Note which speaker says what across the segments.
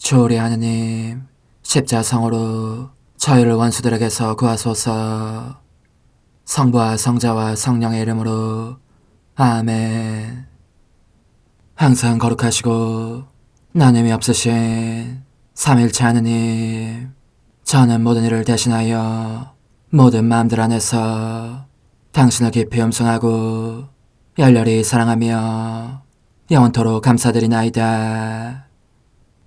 Speaker 1: 주오리 하느님, 십자성으로 저희를 원수들에게서 구하소서. 성부와 성자와 성령의 이름으로 아멘. 항상 거룩하시고 나눔이 없으신 삼일체 하느님, 저는 모든 일을 대신하여 모든 마음들 안에서 당신을 깊이 음성하고 열렬히 사랑하며 영원토록 감사드리나이다.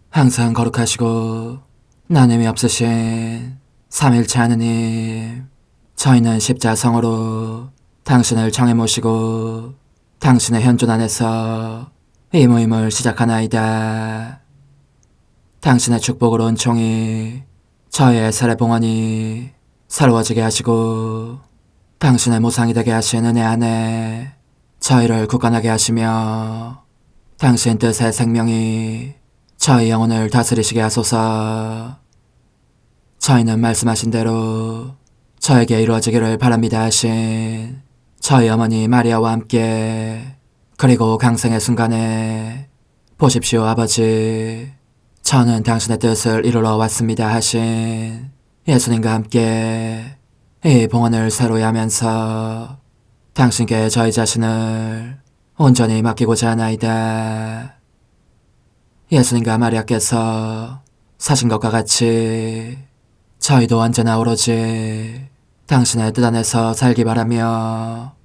Speaker 1: 항상 거룩하시고 나눔이 없으신 삼일체 하느님, 저희는 십자성으로 당신을 정해 모시고 당신의 현존 안에서 이 모임을 시작하나이다. 당신의 축복으로 은총이 저희의 세례봉헌이 새로워지게 하시고 당신의 모상이 되게 하신 은혜 안에 저희를 굳건하게 하시며 당신 뜻의 생명이 저희 영혼을 다스리시게 하소서. 저희는 말씀하신 대로 저에게 이루어지기를 바랍니다 하신 저희 어머니 마리아와 함께, 그리고 강생의 순간에 보십시오 아버지, 저는 당신의 뜻을 이루러 왔습니다 하신 예수님과 함께 이 봉헌을 새로이 하면서 당신께 저희 자신을 온전히 맡기고자 하나이다. 예수님과 마리아께서 사신 것과 같이 저희도 언제나 오로지 당신의 뜻 안에서 살기 바라며,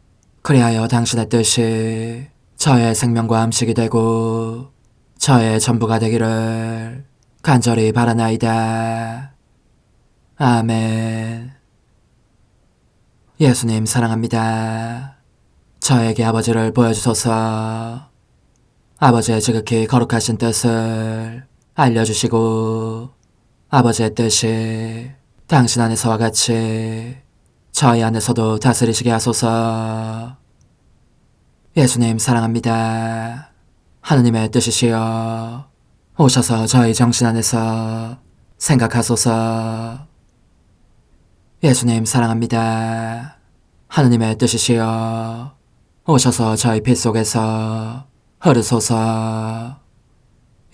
Speaker 1: 그리하여 당신의 뜻이 저의 생명과 음식이 되고 저의 전부가 되기를 간절히 바라나이다. 아멘. 예수님 사랑합니다. 저에게 아버지를 보여주소서. 아버지의 지극히 거룩하신 뜻을 알려주시고 아버지의 뜻이 당신 안에서와 같이 저희 안에서도 다스리시게 하소서. 예수님 사랑합니다. 하느님의 뜻이시여 오셔서 저희 정신 안에서 생각하소서. 예수님 사랑합니다. 하느님의 뜻이시여 오셔서 저희 피 속에서 흐르소서.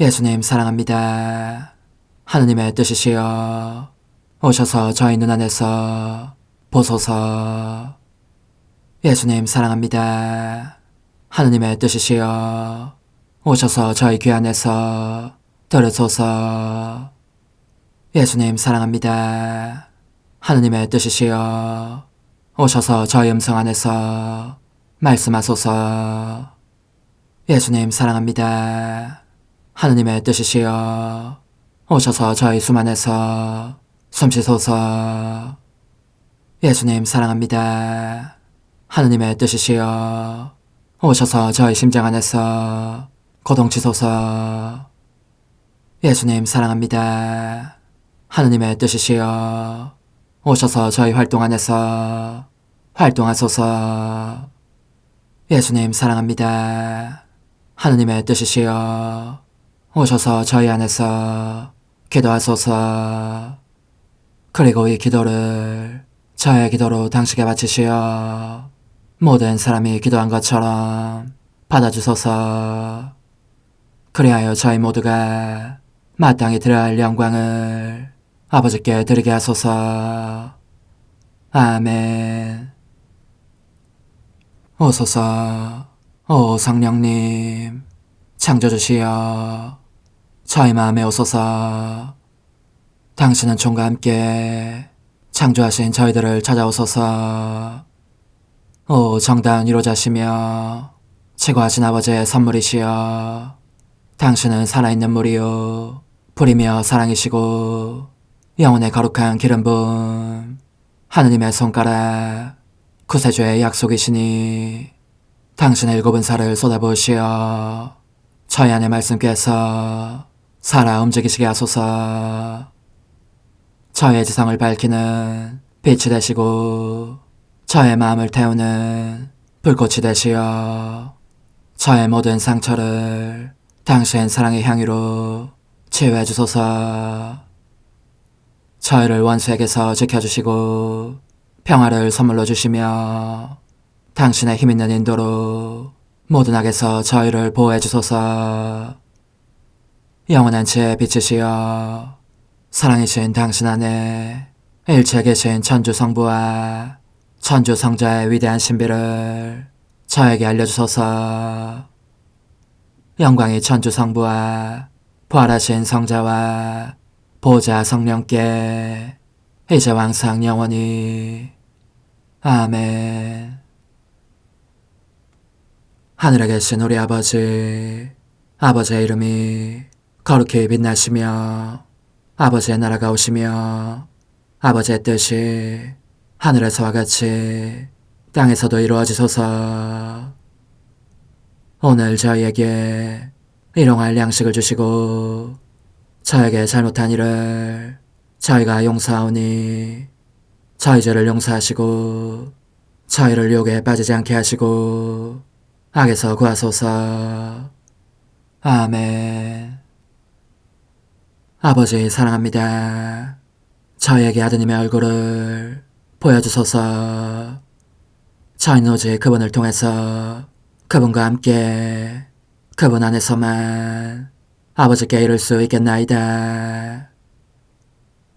Speaker 1: 예수님 사랑합니다. 하느님의 뜻이시여 오셔서 저희 눈 안에서 보소서. 예수님 사랑합니다. 하느님의 뜻이시여 오셔서 저희 귀 안에서 들으소서. 예수님 사랑합니다. 하느님의 뜻이시여 오셔서 저희 음성 안에서 말씀하소서. 예수님 사랑합니다. 하느님의 뜻이시여 오셔서 저희 숨 안에서 숨쉬소서. 예수님 사랑합니다. 하느님의 뜻이시여 오셔서 저희 심장 안에서 고동치소서. 예수님 사랑합니다. 하느님의 뜻이시여 오셔서 저희 활동 안에서 활동하소서. 예수님 사랑합니다. 하느님의 뜻이시여 오셔서 저희 안에서 기도하소서. 그리고 이 기도를 저의 기도로 당신께 바치시어 모든 사람이 기도한 것처럼 받아주소서. 그리하여 저희 모두가 마땅히 드려야 할 영광을 아버지께 드리게 하소서. 아멘. 오소서. 오 성령님 창조주시여 저희 마음에 오소서. 당신은 총과 함께 창조하신 저희들을 찾아오소서. 오 정다운 위로자시며 최고하신 아버지의 선물이시여 당신은 살아있는 물이요 불이며 사랑이시고 영혼의 거룩한 기름 부음 하느님의 손가락 구세주의 약속이시니 당신의 일곱은 살을 쏟아부으시어 저희 안의 말씀께서 살아 움직이시게 하소서. 저의 지성을 밝히는 빛이 되시고 저의 마음을 태우는 불꽃이 되시어 저의 모든 상처를 당신 사랑의 향유로 치유해 주소서. 저희를 원수에게서 지켜주시고 평화를 선물로 주시며 당신의 힘있는 인도로 모든 악에서 저희를 보호해 주소서. 영원한 제 빛이시여 사랑이신 당신 안에 일체 계신 천주 성부와 천주 성자의 위대한 신비를 저에게 알려주소서. 영광이 천주 성부와 부활하신 성자와 보좌 성령께 이제와 항상 영원히 아멘. 하늘에 계신 우리 아버지, 아버지의 이름이 거룩히 빛나시며 아버지의 나라가 오시며 아버지의 뜻이 하늘에서와 같이 땅에서도 이루어지소서. 오늘 저희에게 일용할 양식을 주시고 저에게 잘못한 일을 저희가 용서하오니 저희 죄를 용서하시고 저희를 유혹에 빠지지 않게 하시고 악에서 구하소서. 아멘. 아버지 사랑합니다. 저희에게 아드님의 얼굴을 보여주소서. 저희는 오직 그분을 통해서 그분과 함께 그분 안에서만 아버지께 이룰 수 있겠나이다.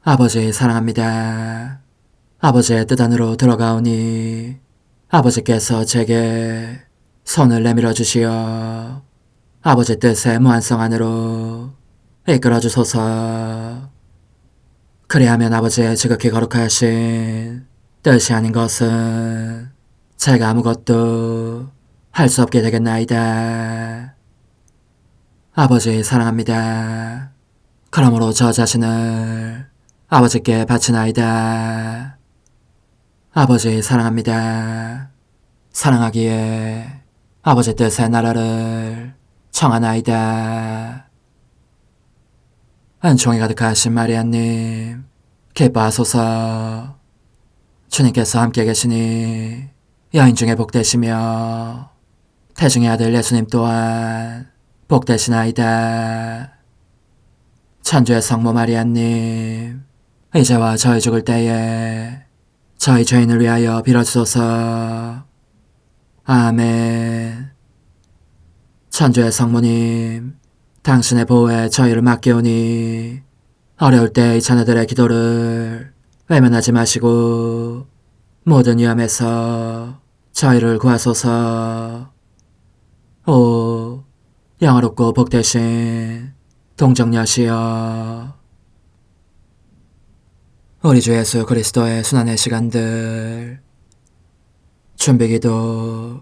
Speaker 1: 아버지 사랑합니다. 아버지의 뜻 안으로 들어가오니 아버지께서 제게 손을 내밀어 주시어 아버지 뜻의 무한성 안으로 이끌어 주소서. 그리하면 아버지의 지극히 거룩하신 뜻이 아닌 것은 제가 아무것도 할 수 없게 되겠나이다. 아버지 사랑합니다. 그러므로 저 자신을 아버지께 바치나이다. 아버지 사랑합니다. 사랑하기에 아버지 뜻의 나라를 청하나이다. 은총이 가득하신 마리아님, 기뻐하소서. 주님께서 함께 계시니 여인 중에 복되시며 태중의 아들 예수님 또한 복되시나이다. 천주의 성모 마리아님, 이제와 저희 죽을 때에 저희 죄인을 위하여 빌어주소서. 아멘. 천주의 성모님, 당신의 보호에 저희를 맡기오니 어려울 때 이 자녀들의 기도를 외면하지 마시고 모든 위험에서 저희를 구하소서. 오, 영화롭고 복되신 동정녀시여, 우리 주 예수 그리스도의 순환의 시간들 준비기도.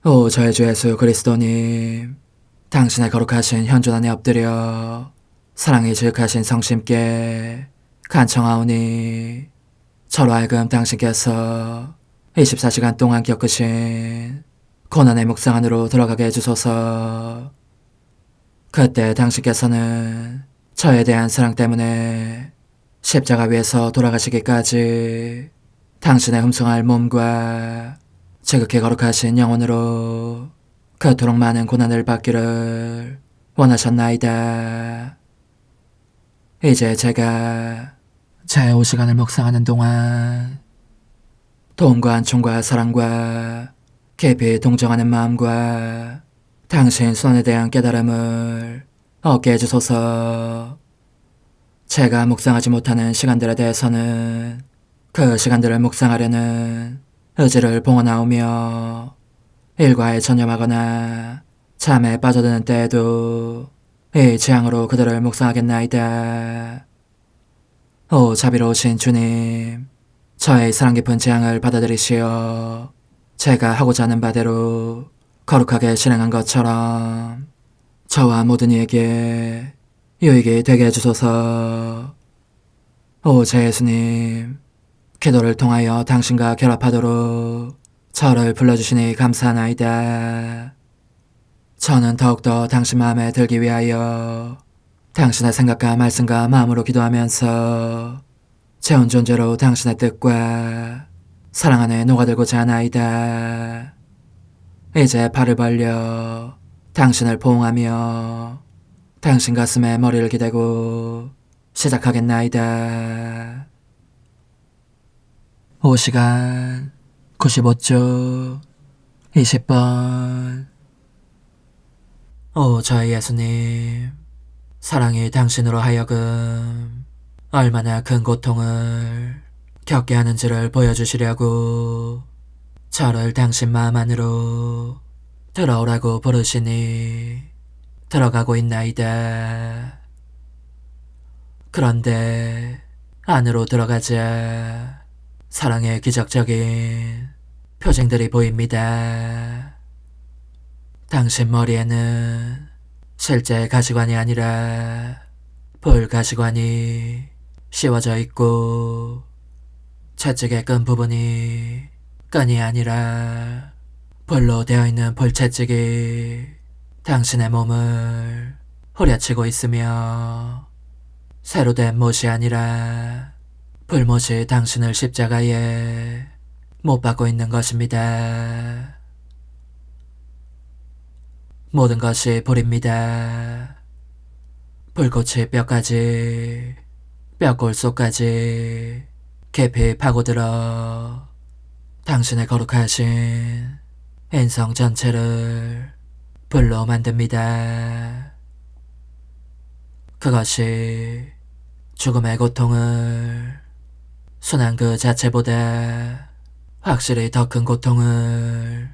Speaker 1: 오 저희 주 예수 그리스도님, 당신의 거룩하신 현존 안에 엎드려 사랑이 지극하신 성심께 간청하오니 저로 하여금 당신께서 24시간 동안 겪으신 고난의 묵상 안으로 들어가게 해주소서. 그때 당신께서는 저에 대한 사랑 때문에 십자가 위에서 돌아가시기까지 당신의 흠숭할 몸과 지극히 거룩하신 영혼으로 그토록 많은 고난을 받기를 원하셨나이다. 이제 제가 제 5시간을 묵상하는 동안 도움과 안총과 사랑과 깊이 동정하는 마음과 당신 손에 대한 깨달음을 얻게 해주소서. 제가 묵상하지 못하는 시간들에 대해서는 그 시간들을 묵상하려는 의지를 봉헌하오며 일과에 전념하거나 잠에 빠져드는 때에도 이 취향으로 그들을 묵상하겠나이다. 오 자비로우신 주님, 저의 사랑 깊은 재앙을 받아들이시어 제가 하고자 하는 바대로 거룩하게 실행한 것처럼 저와 모든 이에게 유익이 되게 해주소서. 오 제 예수님, 기도를 통하여 당신과 결합하도록 저를 불러주시니 감사하나이다. 저는 더욱더 당신 마음에 들기 위하여 당신의 생각과 말씀과 마음으로 기도하면서 제 온 존재로 당신의 뜻과 사랑 안에 녹아들고자 하나이다. 이제 팔을 벌려 당신을 포옹하며 당신 가슴에 머리를 기대고 시작하겠나이다. 5시간 95초 20번. 오 저희 예수님, 사랑이 당신으로 하여금 얼마나 큰 고통을 겪게 하는지를 보여주시려고 저를 당신 마음 안으로 들어오라고 부르시니 들어가고 있나이다. 그런데 안으로 들어가자 사랑의 기적적인 표징들이 보입니다. 당신 머리에는 실제 가시관이 아니라 볼 가시관이 씌워져 있고 채찍의 끈 부분이 끈이 아니라 볼로 되어 있는 볼채찍이 당신의 몸을 후려치고 있으며 새로 된 못이 아니라 불못이 당신을 십자가에 못 박고 있는 것입니다. 모든 것이 불입니다. 불꽃이 뼈까지, 뼈골 속까지 깊이 파고들어 당신의 거룩하신 인성 전체를 불로 만듭니다. 그것이 죽음의 고통을 순한 그 자체보다 확실히 더 큰 고통을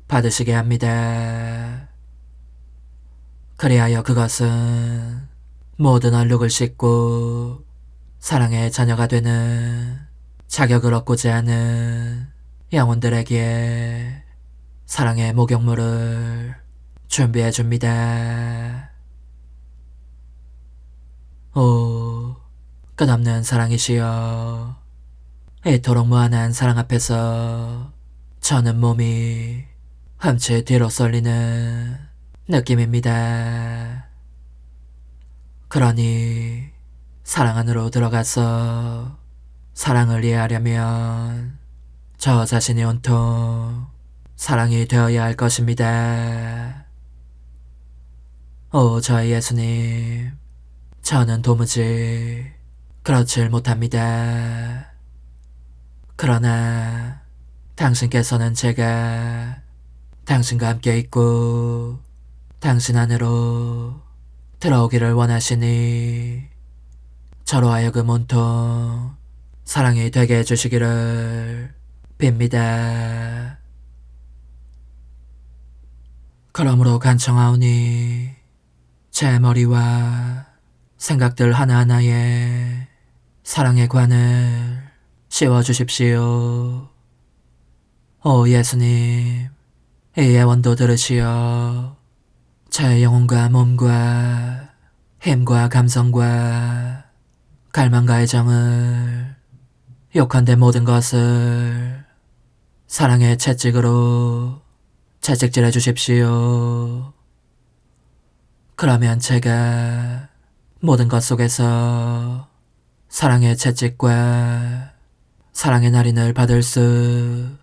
Speaker 1: 받으시게 합니다. 그리하여 그것은 모든 얼룩을 씻고 사랑의 자녀가 되는 자격을 얻고자 하는 영혼들에게 사랑의 목욕물을 준비해 줍니다. 오, 끝없는 사랑이시여, 이토록 무한한 사랑 앞에서 저는 몸이 흠칫 뒤로 쏠리는 느낌입니다. 그러니 사랑 안으로 들어가서 사랑을 이해하려면 저 자신이 온통 사랑이 되어야 할 것입니다. 오, 저의 예수님, 저는 도무지 그렇질 못합니다. 그러나 당신께서는 제가 당신과 함께 있고 당신 안으로 들어오기를 원하시니 저로 하여금 온통 사랑이 되게 해주시기를 빕니다. 그러므로 간청하오니 제 머리와 생각들 하나하나에 사랑의 관을 씌워주십시오. 오 예수님, 이 예원도 들으시어 제 영혼과 몸과 힘과 감성과 갈망과 애정을 욕한데 모든 것을 사랑의 채찍으로 채찍질해 주십시오. 그러면 제가 모든 것 속에서 사랑의 채찍과 사랑의 날인을 받을 수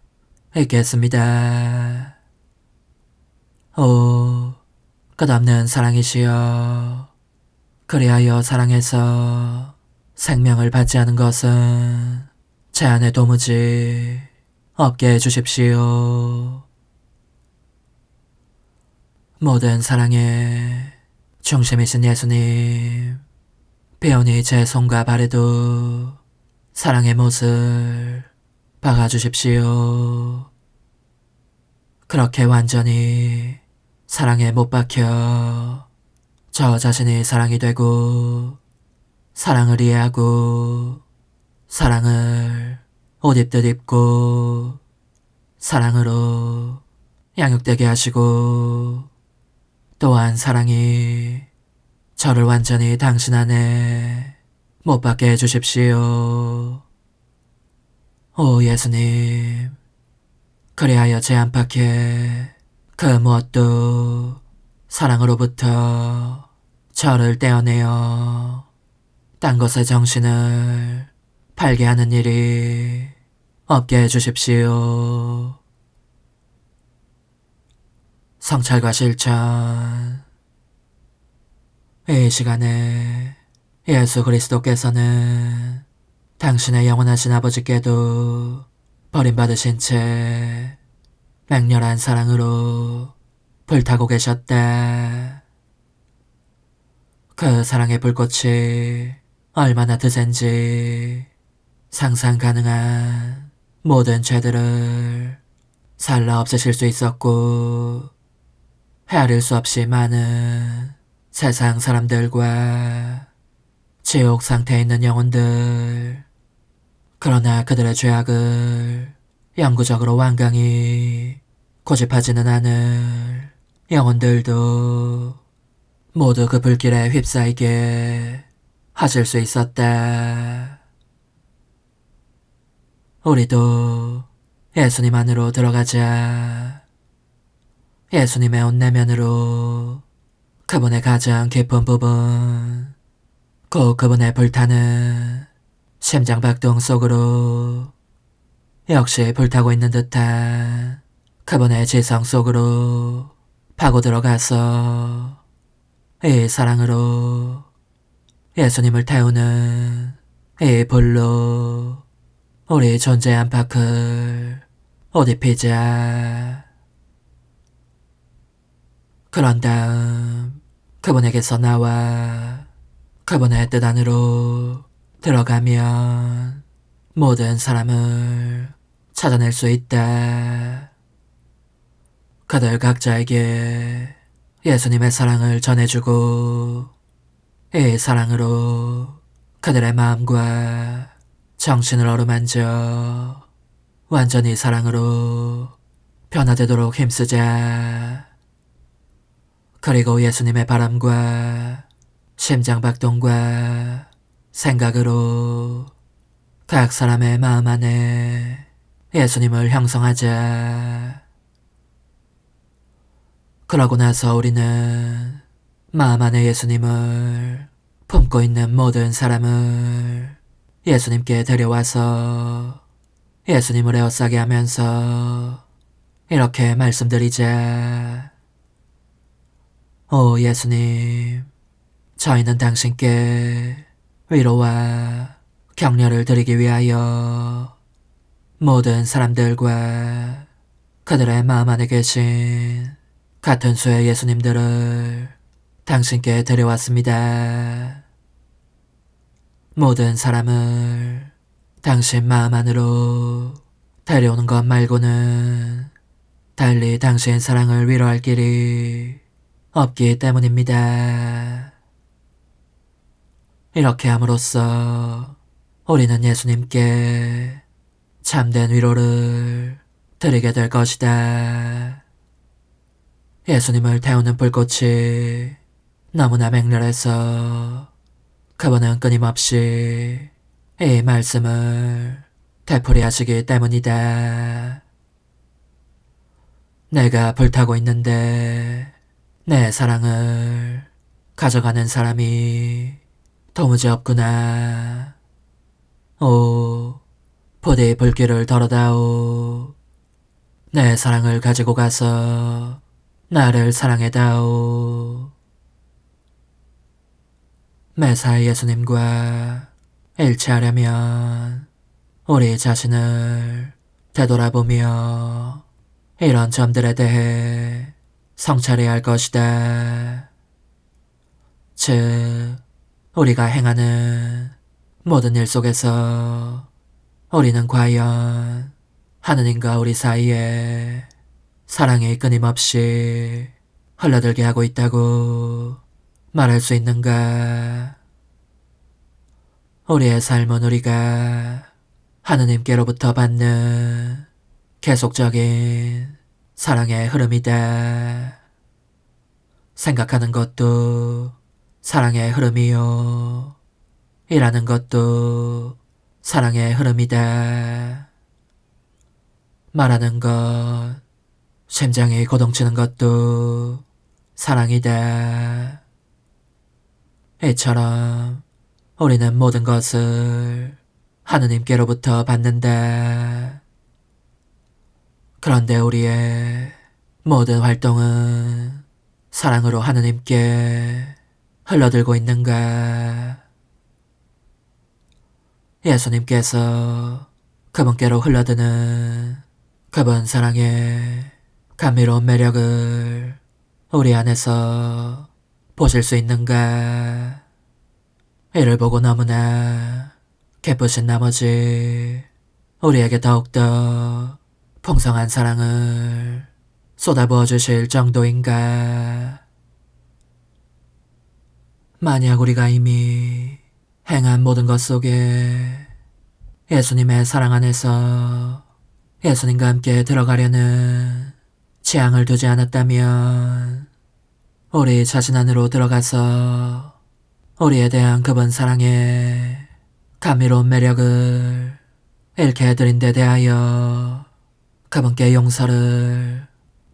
Speaker 1: 있겠습니다. 오, 끝없는 사랑이시여, 그리하여 사랑에서 생명을 받지 않은 것은 제 안에 도무지 없게 해주십시오. 모든 사랑의 중심이신 예수님, 배우니 제 손과 발에도 사랑의 못을 박아주십시오. 그렇게 완전히 사랑에 못 박혀 저 자신이 사랑이 되고 사랑을 이해하고 사랑을 옷 입듯 입고 사랑으로 양육되게 하시고 또한 사랑이 저를 완전히 당신 안에 못 박게 해주십시오. 오 예수님, 그리하여 제 안팎에 그 무엇도 사랑으로부터 저를 떼어내어 딴 것의 정신을 팔게 하는 일이 없게 해주십시오. 성찰과 실천. 이 시간에 예수 그리스도께서는 당신의 영원하신 아버지께도 버림받으신 채 맹렬한 사랑으로 불타고 계셨다. 그 사랑의 불꽃이 얼마나 드센지 상상 가능한 모든 죄들을 살라 없애실 수 있었고, 헤아릴 수 없이 많은 세상 사람들과 지옥 상태에 있는 영혼들, 그러나 그들의 죄악을 영구적으로 완강히 고집하지는 않을 영혼들도 모두 그 불길에 휩싸이게 하실 수 있었다. 우리도 예수님 안으로 들어가자. 예수님의 옷 내면으로 그분의 가장 깊은 부분, 곧 그분의 불타는 심장박동 속으로, 역시 불타고 있는 듯한 그분의 지성 속으로 파고 들어가서 이 사랑으로 예수님을 태우는 이 불로 우리 존재 안팎을 옷 입히자. 그런 다음 그분에게서 나와 그분의 뜻 안으로 들어가면 모든 사람을 찾아낼 수 있다. 그들 각자에게 예수님의 사랑을 전해주고 이 사랑으로 그들의 마음과 정신을 어루만져 완전히 사랑으로 변화되도록 힘쓰자. 그리고 예수님의 바람과 심장박동과 생각으로 각 사람의 마음 안에 예수님을 형성하자. 그러고 나서 우리는 마음 안에 예수님을 품고 있는 모든 사람을 예수님께 데려와서 예수님을 에워싸게 하면서 이렇게 말씀드리자. 오 예수님, 저희는 당신께 위로와 격려를 드리기 위하여 모든 사람들과 그들의 마음 안에 계신 같은 수의 예수님들을 당신께 데려왔습니다. 모든 사람을 당신 마음 안으로 데려오는 것 말고는 달리 당신 사랑을 위로할 길이 없기 때문입니다. 이렇게 함으로써 우리는 예수님께 참된 위로를 드리게 될 것이다. 예수님을 태우는 불꽃이 너무나 맹렬해서 그분은 끊임없이 이 말씀을 되풀이하시기 때문이다. 내가 불타고 있는데 내 사랑을 가져가는 사람이 도무지 없구나. 오, 부디 불길을 덜어다오. 내 사랑을 가지고 가서 나를 사랑해다오. 매사에 예수님과 일치하려면 우리 자신을 되돌아보며 이런 점들에 대해 성찰해야 할 것이다. 즉, 우리가 행하는 모든 일 속에서 우리는 과연 하느님과 우리 사이에 사랑이 끊임없이 흘러들게 하고 있다고 말할 수 있는가? 우리의 삶은 우리가 하느님께로부터 받는 계속적인 사랑의 흐름이다. 생각하는 것도 사랑의 흐름이요. 일하는 것도 사랑의 흐름이다. 말하는 것, 심장이 고동치는 것도 사랑이다. 이처럼 우리는 모든 것을 하느님께로부터 받는다. 그런데 우리의 모든 활동은 사랑으로 하느님께 흘러들고 있는가? 예수님께서 그분께로 흘러드는 그분 사랑의 감미로운 매력을 우리 안에서 보실 수 있는가? 이를 보고 너무나 기쁘신 나머지 우리에게 더욱더 풍성한 사랑을 쏟아부어 주실 정도인가? 만약 우리가 이미 행한 모든 것 속에 예수님의 사랑 안에서 예수님과 함께 들어가려는 취향을 두지 않았다면 우리 자신 안으로 들어가서 우리에 대한 그분 사랑의 감미로운 매력을 잃게 해드린 데 대하여 그분께 용서를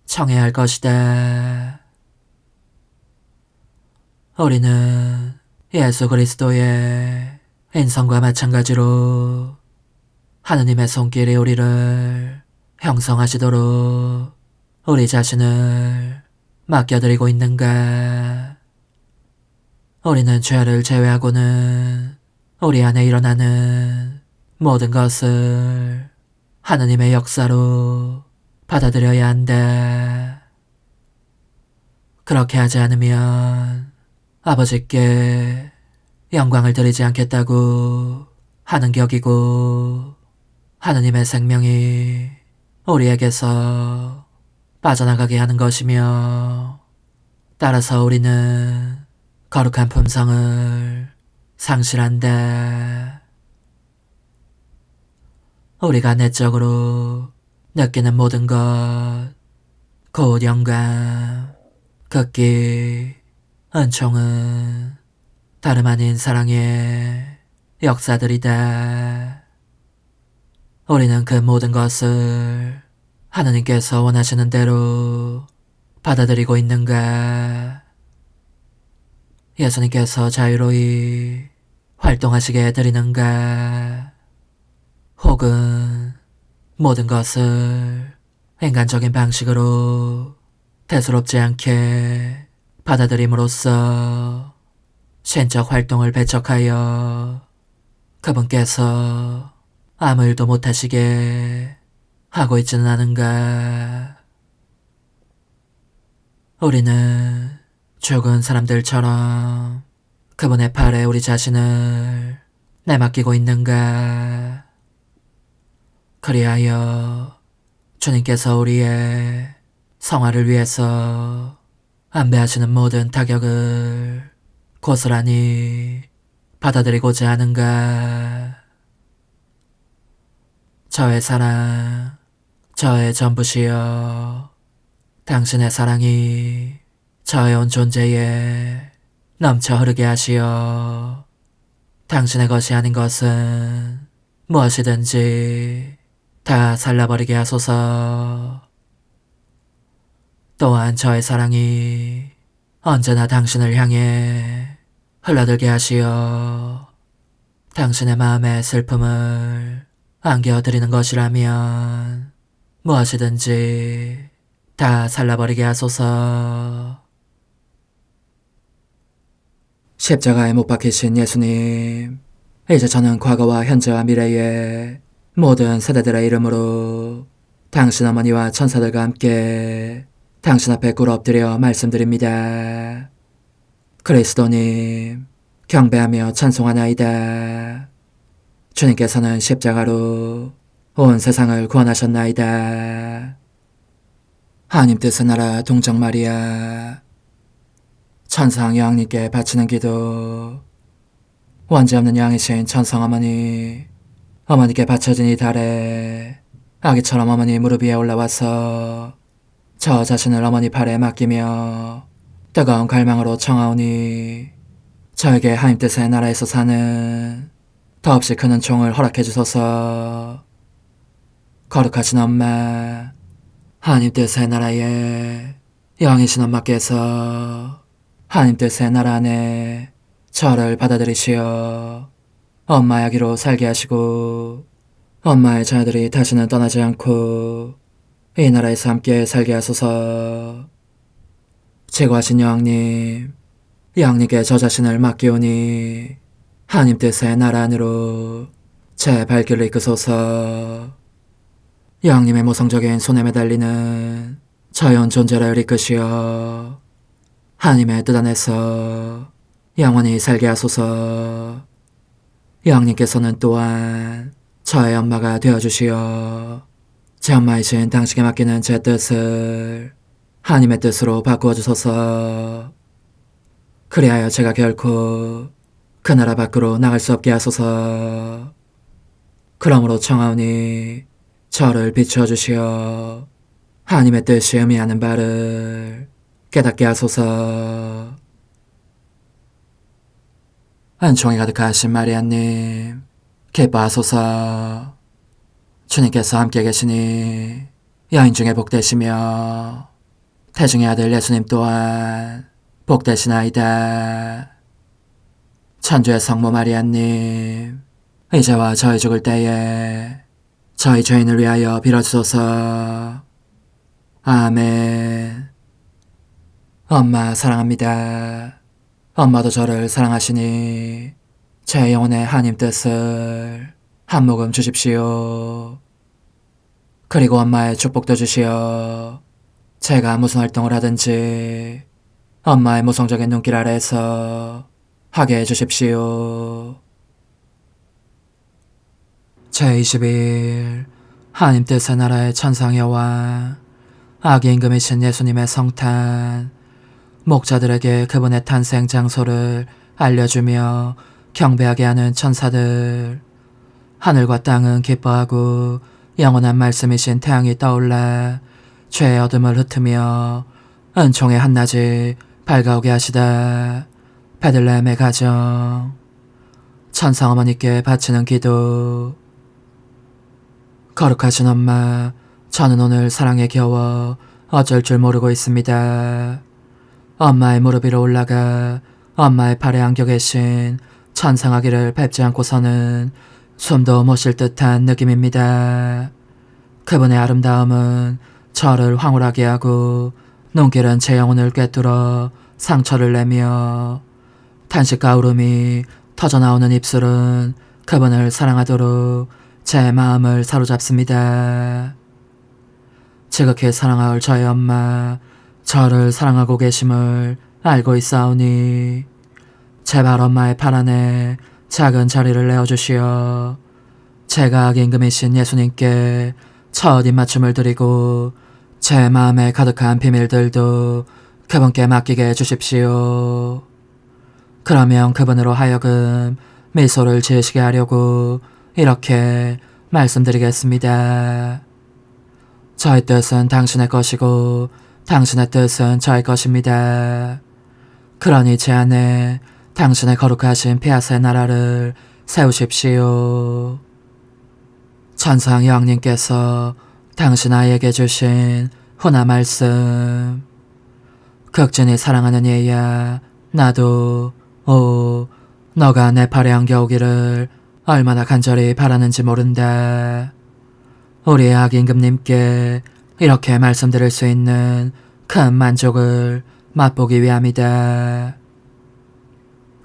Speaker 1: 청해야 할 것이다. 우리는 예수 그리스도의 인성과 마찬가지로 하느님의 손길이 우리를 형성하시도록 우리 자신을 맡겨드리고 있는가? 우리는 죄를 제외하고는 우리 안에 일어나는 모든 것을 하느님의 역사로 받아들여야 한다. 그렇게 하지 않으면 아버지께 영광을 드리지 않겠다고 하는 격이고 하느님의 생명이 우리에게서 빠져나가게 하는 것이며 따라서 우리는 거룩한 품성을 상실한다. 우리가 내적으로 느끼는 모든 것, 곧 영감, 극기, 은총은 다름 아닌 사랑의 역사들이다. 우리는 그 모든 것을 하느님께서 원하시는 대로 받아들이고 있는가? 예수님께서 자유로이 활동하시게 해드리는가? 혹은 모든 것을 인간적인 방식으로 대수롭지 않게 받아들임으로써 신적 활동을 배척하여 그분께서 아무 일도 못하시게 하고 있지는 않은가? 우리는 죽은 사람들처럼 그분의 팔에 우리 자신을 내맡기고 있는가? 그리하여 주님께서 우리의 성화를 위해서 안배하시는 모든 타격을 고스란히 받아들이고자 하는가? 저의 사랑, 저의 전부시여, 당신의 사랑이 저의 온 존재에 넘쳐 흐르게 하시어 당신의 것이 아닌 것은 무엇이든지 다 살라버리게 하소서. 또한 저의 사랑이 언제나 당신을 향해 흘러들게 하시어 당신의 마음의 슬픔을 안겨드리는 것이라면 무엇이든지 다 살라버리게 하소서. 십자가에 못 박히신 예수님, 이제 저는 과거와 현재와 미래의 모든 세대들의 이름으로 당신 어머니와 천사들과 함께 당신 앞에 꿇어 엎드려 말씀드립니다. 그리스도님, 경배하며 찬송하나이다. 주님께서는 십자가로 온 세상을 구원하셨나이다. 하나님 뜻은 알아 동정 마리아, 천상 여왕님께 바치는 기도. 원죄 없는 양이신 천상 어머니, 어머니께 바쳐진 이 달에 아기처럼 어머니 무릎 위에 올라와서 저 자신을 어머니 팔에 맡기며 뜨거운 갈망으로 청하오니 저에게 하나님 뜻의 나라에서 사는 더없이 큰 은총을 허락해 주소서. 거룩하신 엄마, 하나님 뜻의 나라에 영이신 엄마께서 하나님 뜻의 나라 안에 저를 받아들이시어 엄마의 아기로 살게 하시고 엄마의 자녀들이 다시는 떠나지 않고 이 나라에서 함께 살게 하소서. 제거하신 여왕님, 여왕님께 저 자신을 맡기오니 하나님 뜻의 나라 안으로 제 발길을 이끄소서. 여왕님의 모성적인 손에 매달리는 자연 존재를 이끄시어 하나님의 뜻 안에서 영원히 살게 하소서. 영님께서는 또한 저의 엄마가 되어주시어 제 엄마이신 당신께 맡기는 제 뜻을 하나님의 뜻으로 바꾸어 주소서. 그리하여 제가 결코 그 나라 밖으로 나갈 수 없게 하소서. 그러므로 청하오니 저를 비추어 주시어 하나님의 뜻이 의미하는 바를 깨닫게 하소서. 은총이 가득하신 마리아님, 기뻐하소서. 주님께서 함께 계시니 여인 중에 복되시며 태중의 아들 예수님 또한 복되시나이다. 천주의 성모 마리아님, 이제와 저희 죽을 때에 저희 죄인을 위하여 빌어주소서. 아멘. 엄마 사랑합니다. 엄마도 저를 사랑하시니 제 영혼의 하나님 뜻을 한 모금 주십시오. 그리고 엄마의 축복도 주시어 제가 무슨 활동을 하든지 엄마의 모성적인 눈길 아래에서 하게 해주십시오. 제22일 하나님 뜻의 나라의 천상 여왕 아기 임금이신 예수님의 성탄, 목자들에게 그분의 탄생 장소를 알려주며 경배하게 하는 천사들, 하늘과 땅은 기뻐하고 영원한 말씀이신 태양이 떠올라 죄의 어둠을 흩으며 은총의 한낮이 밝아오게 하시다. 베들레헴의 가정, 천상 어머니께 바치는 기도. 거룩하신 엄마, 저는 오늘 사랑에 겨워 어쩔 줄 모르고 있습니다. 엄마의 무릎 위로 올라가 엄마의 팔에 안겨 계신 천상아기를 밟지 않고서는 숨도 못 쉴 듯한 느낌입니다. 그분의 아름다움은 저를 황홀하게 하고 눈길은 제 영혼을 꿰뚫어 상처를 내며 탄식과 울음이 터져나오는 입술은 그분을 사랑하도록 제 마음을 사로잡습니다. 지극히 사랑하올 저의 엄마, 저를 사랑하고 계심을 알고 있사오니 제발 엄마의 팔 안에 작은 자리를 내어주시어 제가 아기 임금이신 예수님께 첫 입맞춤을 드리고 제 마음에 가득한 비밀들도 그분께 맡기게 해주십시오. 그러면 그분으로 하여금 미소를 지으시게 하려고 이렇게 말씀드리겠습니다. 저의 뜻은 당신의 것이고 당신의 뜻은 저의 것입니다. 그러니 제 안에 당신의 거룩하신 피아스의 나라를 세우십시오. 천상 여왕님께서 당신 아이에게 주신 훈화 말씀. 극진히 사랑하는 얘야, 나도 너가 내 팔에 안겨오기를 얼마나 간절히 바라는지 모른다. 우리 아기 임금님께 이렇게 말씀드릴 수 있는 큰 만족을 맛보기 위함이다.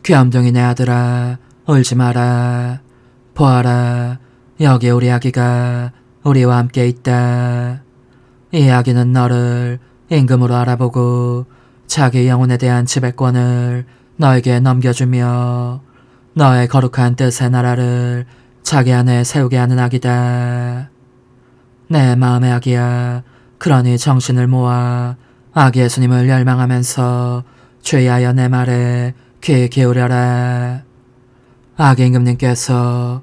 Speaker 1: 귀염둥이 내 아들아, 울지 마라. 보아라, 여기 우리 아기가 우리와 함께 있다. 이 아기는 너를 임금으로 알아보고 자기 영혼에 대한 지배권을 너에게 넘겨주며 너의 거룩한 뜻의 나라를 자기 안에 세우게 하는 아기다. 내 마음의 아기야, 그러니 정신을 모아 아기 예수님을 열망하면서 주의하여 내 말에 귀 기울여라. 아기 임금님께서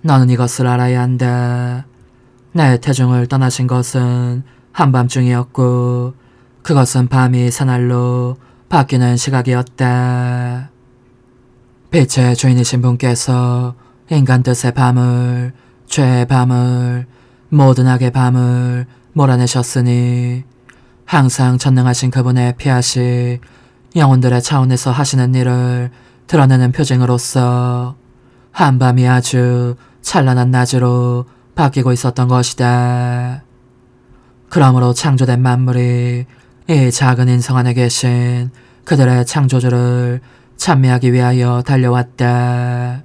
Speaker 1: 너는 이것을 알아야 한다. 내 태중을 떠나신 것은 한밤중이었고 그것은 밤이 새날로 바뀌는 시각이었다. 빛의 주인이신 분께서 인간 뜻의 밤을, 죄의 밤을, 모든 악의 밤을 몰아내셨으니 항상 전능하신 그분의 피하시 영혼들의 차원에서 하시는 일을 드러내는 표징으로서 한밤이 아주 찬란한 낮으로 바뀌고 있었던 것이다. 그러므로 창조된 만물이 이 작은 인성 안에 계신 그들의 창조주를 찬미하기 위하여 달려왔다.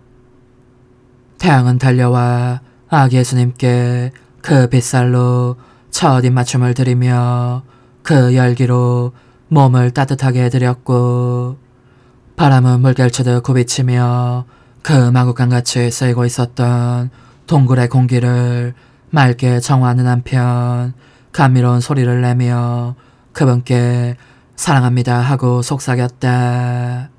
Speaker 1: 태양은 달려와 아기 예수님께 그 빗살로 첫 입맞춤을 드리며 그 열기로 몸을 따뜻하게 해드렸고 바람은 물결치듯 굽이치며 그 마구간같이 쓰이고 있었던 동굴의 공기를 맑게 정화하는 한편 감미로운 소리를 내며 그분께 사랑합니다 하고 속삭였다.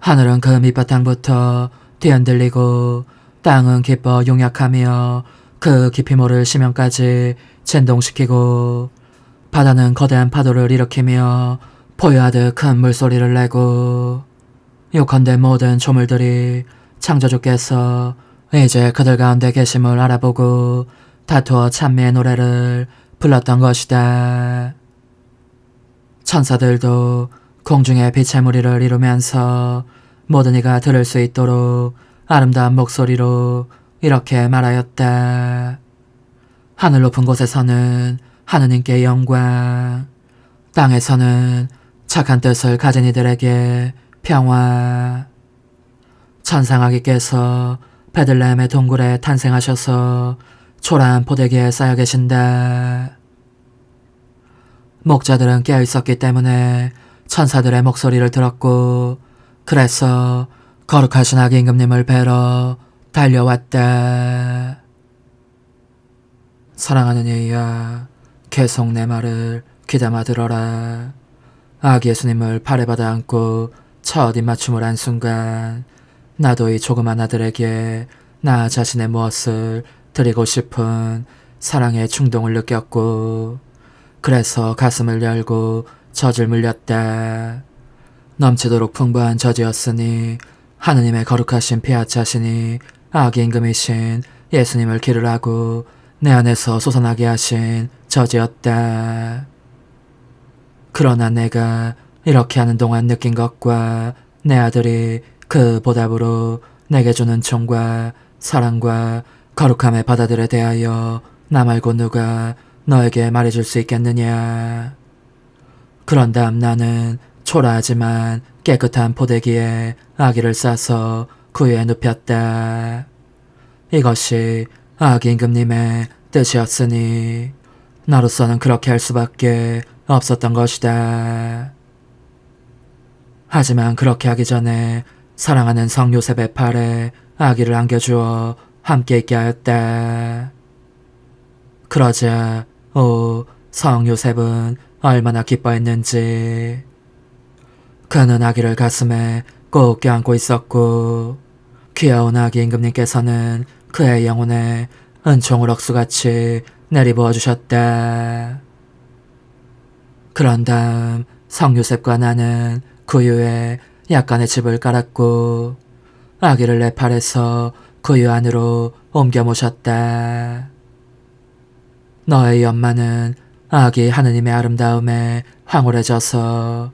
Speaker 1: 하늘은 그 밑바탕부터 뒤흔들리고 땅은 기뻐 용약하며 그 깊이 모를 심연까지 진동시키고 바다는 거대한 파도를 일으키며 포효하듯 큰 물소리를 내고 요컨대 모든 조물들이 창조주께서 이제 그들 가운데 계심을 알아보고 다투어 찬미의 노래를 불렀던 것이다. 천사들도 공중의 빛의 무리를 이루면서 모든 이가 들을 수 있도록 아름다운 목소리로 이렇게 말하였다. 하늘 높은 곳에서는 하느님께 영광, 땅에서는 착한 뜻을 가진 이들에게 평화. 천상아기께서 베들레헴의 동굴에 탄생하셔서 초라한 포대기에 쌓여 계신다. 목자들은 깨어있었기 때문에 천사들의 목소리를 들었고 그래서 거룩하신 아기 임금님을 뵈러 달려왔다. 사랑하는 예의야, 계속 내 말을 귀담아 들어라. 아기 예수님을 팔에 받아 안고 첫 입맞춤을 한 순간 나도 이 조그만 아들에게 나 자신의 무엇을 드리고 싶은 사랑의 충동을 느꼈고 그래서 가슴을 열고 젖을 물렸다. 넘치도록 풍부한 젖이었으니 하느님의 거룩하신 피아자신이 아기 임금이신 예수님을 기르라고 내 안에서 솟아나게 하신 젖이었다. 그러나 내가 이렇게 하는 동안 느낀 것과 내 아들이 그 보답으로 내게 주는 총과 사랑과 거룩함의 바다들에 대하여 나 말고 누가 너에게 말해줄 수 있겠느냐. 그런 다음 나는 초라하지만 깨끗한 포대기에 아기를 싸서 그 위에 눕혔다. 이것이 아기 임금님의 뜻이었으니 나로서는 그렇게 할 수밖에 없었던 것이다. 하지만 그렇게 하기 전에 사랑하는 성 요셉의 팔에 아기를 안겨주어 함께 있게 하였다. 그러자 성 요셉은 얼마나 기뻐했는지. 그는 아기를 가슴에 꼭 껴안고 있었고 귀여운 아기 임금님께서는 그의 영혼에 은총을 억수같이 내리부어 주셨다. 그런 다음 성 요셉과 나는 그 위에 약간의 집을 깔았고 아기를 내 팔에서 그 위 안으로 옮겨 모셨다. 너의 엄마는 아기 하느님의 아름다움에 황홀해져서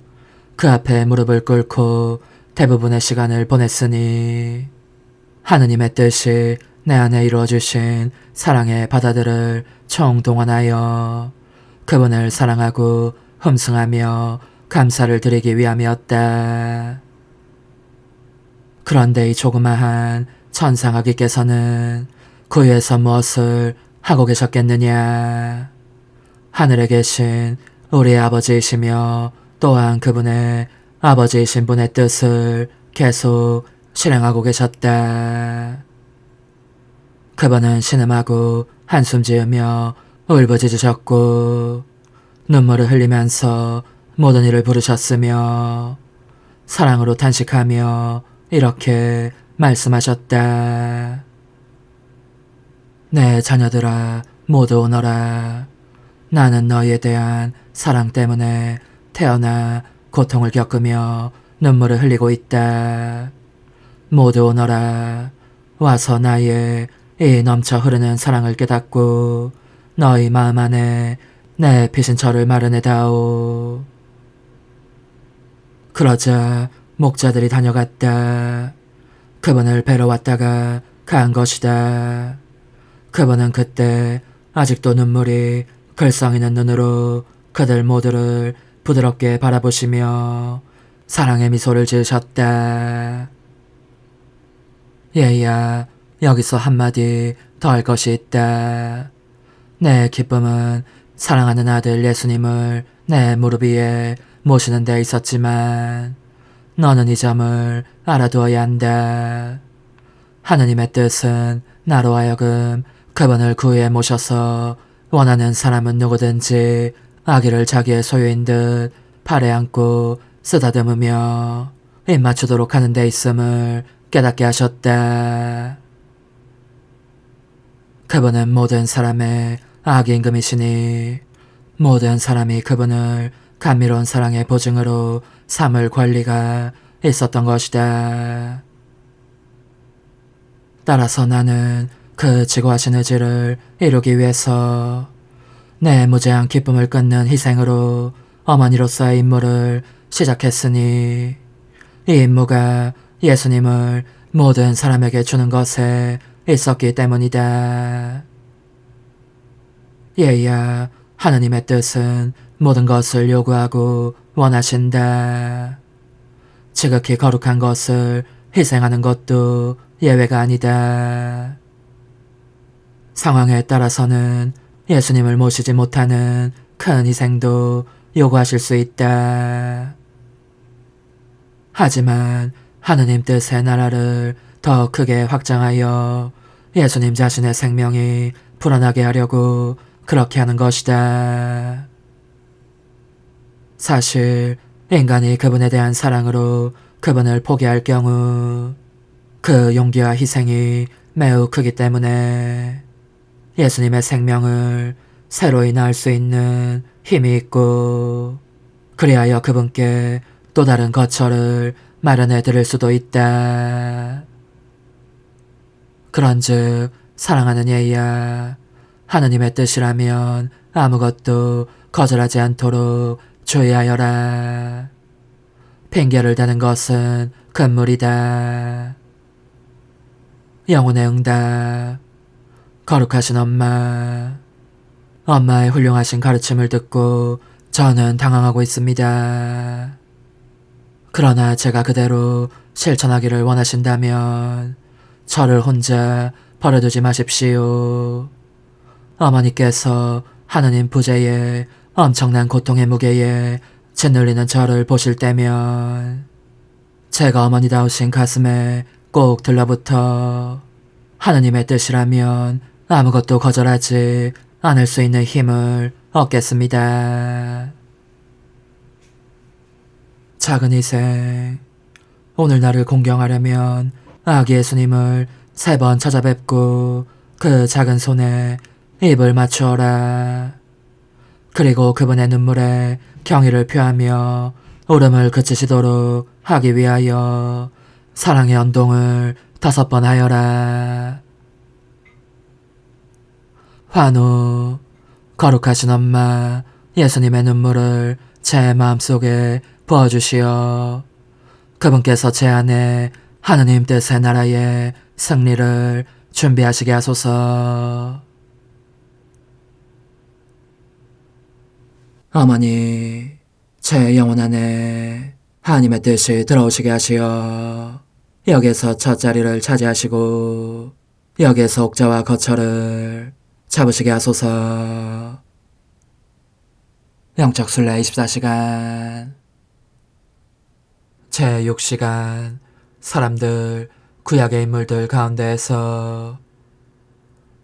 Speaker 1: 그 앞에 무릎을 꿇고 대부분의 시간을 보냈으니 하느님의 뜻이 내 안에 이루어주신 사랑의 바다들을 총동원하여 그분을 사랑하고 흠숭하며 감사를 드리기 위함이었다. 그런데 이 조그마한 천상아기께서는 그 위에서 무엇을 하고 계셨겠느냐. 하늘에 계신 우리의 아버지이시며 또한 그분의 아버지이신 분의 뜻을 계속 실행하고 계셨다. 그분은 신음하고 한숨 지으며 울부짖으셨고 눈물을 흘리면서 모든 일을 부르셨으며 사랑으로 탄식하며 이렇게 말씀하셨다. 내 자녀들아 모두 오너라. 나는 너희에 대한 사랑 때문에 태어나 고통을 겪으며 눈물을 흘리고 있다. 모두 오너라. 와서 나의 이 넘쳐 흐르는 사랑을 깨닫고 너희 마음 안에 내 피신처를 마련해다오. 그러자 목자들이 다녀갔다. 그분을 뵈러 왔다가 간 것이다. 그분은 그때 아직도 눈물이 글썽이는 눈으로 그들 모두를 부드럽게 바라보시며 사랑의 미소를 지으셨다. 얘야, 여기서 한마디 더 할 것이 있다. 내 기쁨은 사랑하는 아들 예수님을 내 무릎 위에 모시는 데 있었지만 너는 이 점을 알아두어야 한다. 하느님의 뜻은 나로 하여금 그분을 구유에 모셔서 원하는 사람은 누구든지 아기를 자기의 소유인 듯 팔에 안고 쓰다듬으며 입 맞추도록 하는 데 있음을 깨닫게 하셨다. 그분은 모든 사람의 아기 임금이시니 모든 사람이 그분을 감미로운 사랑의 보증으로 삼을 권리가 있었던 것이다. 따라서 나는 그 지고하신 의지를 이루기 위해서 내 무제한 기쁨을 끊는 희생으로 어머니로서의 임무를 시작했으니 이 임무가 예수님을 모든 사람에게 주는 것에 있었기 때문이다. 얘야, 하느님의 뜻은 모든 것을 요구하고 원하신다. 지극히 거룩한 것을 희생하는 것도 예외가 아니다. 상황에 따라서는 예수님을 모시지 못하는 큰 희생도 요구하실 수 있다. 하지만 하느님 뜻의 나라를 더 크게 확장하여 예수님 자신의 생명이 불어나게 하려고 그렇게 하는 것이다. 사실 인간이 그분에 대한 사랑으로 그분을 포기할 경우 그 용기와 희생이 매우 크기 때문에 예수님의 생명을 새로이 낳을 수 있는 힘이 있고 그리하여 그분께 또 다른 거처를 마련해 드릴 수도 있다. 그런즉 사랑하는 얘야, 하느님의 뜻이라면 아무것도 거절하지 않도록 주의하여라. 핑계를 대는 것은 금물이다. 영혼의 응답. 거룩하신 엄마. 엄마의 훌륭하신 가르침을 듣고 저는 당황하고 있습니다. 그러나 제가 그대로 실천하기를 원하신다면 저를 혼자 버려두지 마십시오. 어머니께서 하느님 부재에 엄청난 고통의 무게에 짓눌리는 저를 보실 때면 제가 어머니다우신 가슴에 꼭 들러붙어 하느님의 뜻이라면 아무것도 거절하지 않을 수 있는 힘을 얻겠습니다. 작은 희생. 오늘 나를 공경하려면 아기 예수님을 3번 찾아뵙고 그 작은 손에 입을 맞추어라. 그리고 그분의 눈물에 경의를 표하며 울음을 그치시도록 하기 위하여 사랑의 언동을 5번 하여라. 환호. 거룩하신 엄마 예수님의 눈물을 제 마음속에 부어주시어 그분께서 제 안에 하느님 뜻의 나라의 승리를 준비하시게 하소서. 어머니, 제 영혼 안에 하느님의 뜻이 들어오시게 하시어 여기에서 첫 자리를 차지하시고 여기에서 옥자와 거처를 잡으시게 하소서. 영적 순례 24시간. 제 6시간. 사람들, 구약의 인물들 가운데에서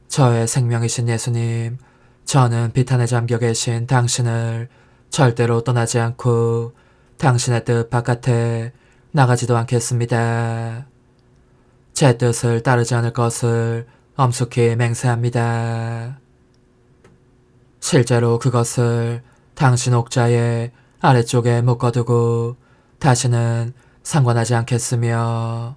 Speaker 1: 저의 생명이신 예수님, 저는 비탄에 잠겨 계신 당신을 절대로 떠나지 않고 당신의 뜻 바깥에 나가지도 않겠습니다. 제 뜻을 따르지 않을 것을 엄숙히 맹세합니다. 실제로 그것을 당신 옥자의 아래쪽에 묶어두고 다시는 상관하지 않겠으며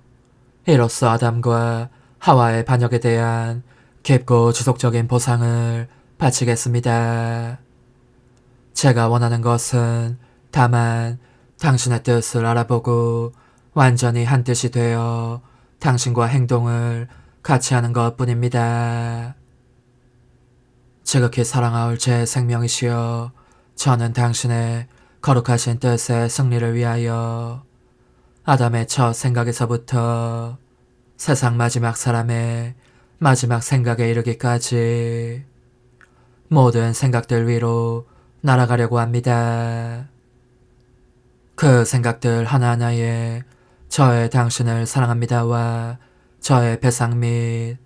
Speaker 1: 이로써 아담과 하와의 반역에 대한 깊고 지속적인 보상을 바치겠습니다. 제가 원하는 것은 다만 당신의 뜻을 알아보고 완전히 한 뜻이 되어 당신과 행동을 같이 하는 것뿐입니다. 지극히 사랑하올 제 생명이시여, 저는 당신의 거룩하신 뜻의 승리를 위하여 아담의 첫 생각에서부터 세상 마지막 사람의 마지막 생각에 이르기까지 모든 생각들 위로 날아가려고 합니다. 그 생각들 하나하나에 저의 당신을 사랑합니다와 저의 배상 및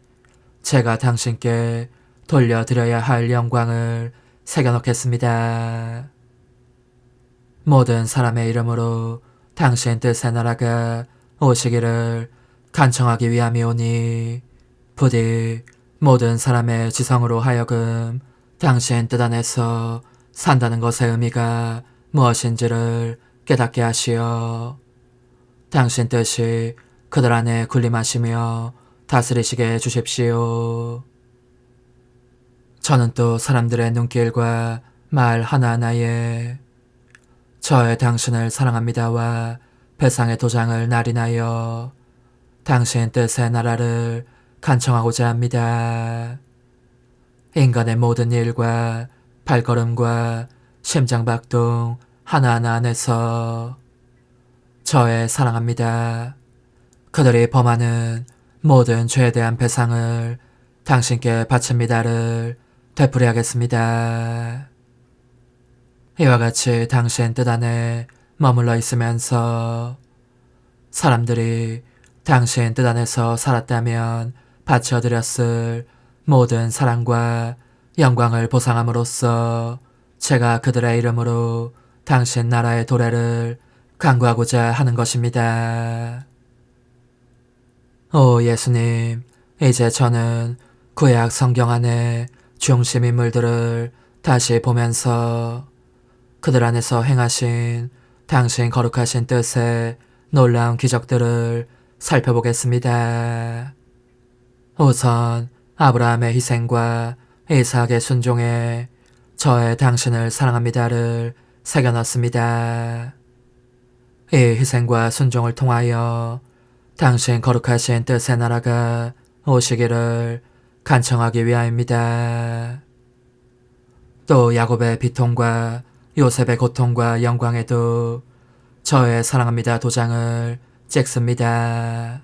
Speaker 1: 제가 당신께 돌려드려야 할 영광을 새겨놓겠습니다. 모든 사람의 이름으로 당신 뜻의 나라가 오시기를 간청하기 위함이오니 부디 모든 사람의 지성으로 하여금 당신 뜻 안에서 산다는 것의 의미가 무엇인지를 깨닫게 하시어 당신 뜻이 그들 안에 군림하시며 다스리시게 해주십시오. 저는 또 사람들의 눈길과 말 하나하나에 저의 당신을 사랑합니다와 배상의 도장을 날인하여 당신 뜻의 나라를 간청하고자 합니다. 인간의 모든 일과 발걸음과 심장박동 하나하나 안에서 저의 사랑합니다. 그들이 범하는 모든 죄에 대한 배상을 당신께 바칩니다를 되풀이하겠습니다. 이와 같이 당신 뜻 안에 머물러 있으면서 사람들이 당신 뜻 안에서 살았다면 바쳐드렸을 모든 사랑과 영광을 보상함으로써 제가 그들의 이름으로 당신 나라의 도래를 간구하고자 하는 것입니다. 오 예수님, 이제 저는 구약 성경 안에 중심 인물들을 다시 보면서 그들 안에서 행하신 당신 거룩하신 뜻의 놀라운 기적들을 살펴보겠습니다. 우선 아브라함의 희생과 이삭의 순종에 저의 당신을 사랑합니다를 새겨넣습니다. 이 희생과 순종을 통하여 당신 거룩하신 뜻의 나라가 오시기를 간청하기 위하입니다. 또 야곱의 비통과 요셉의 고통과 영광에도 저의 사랑합니다 도장을 찍습니다.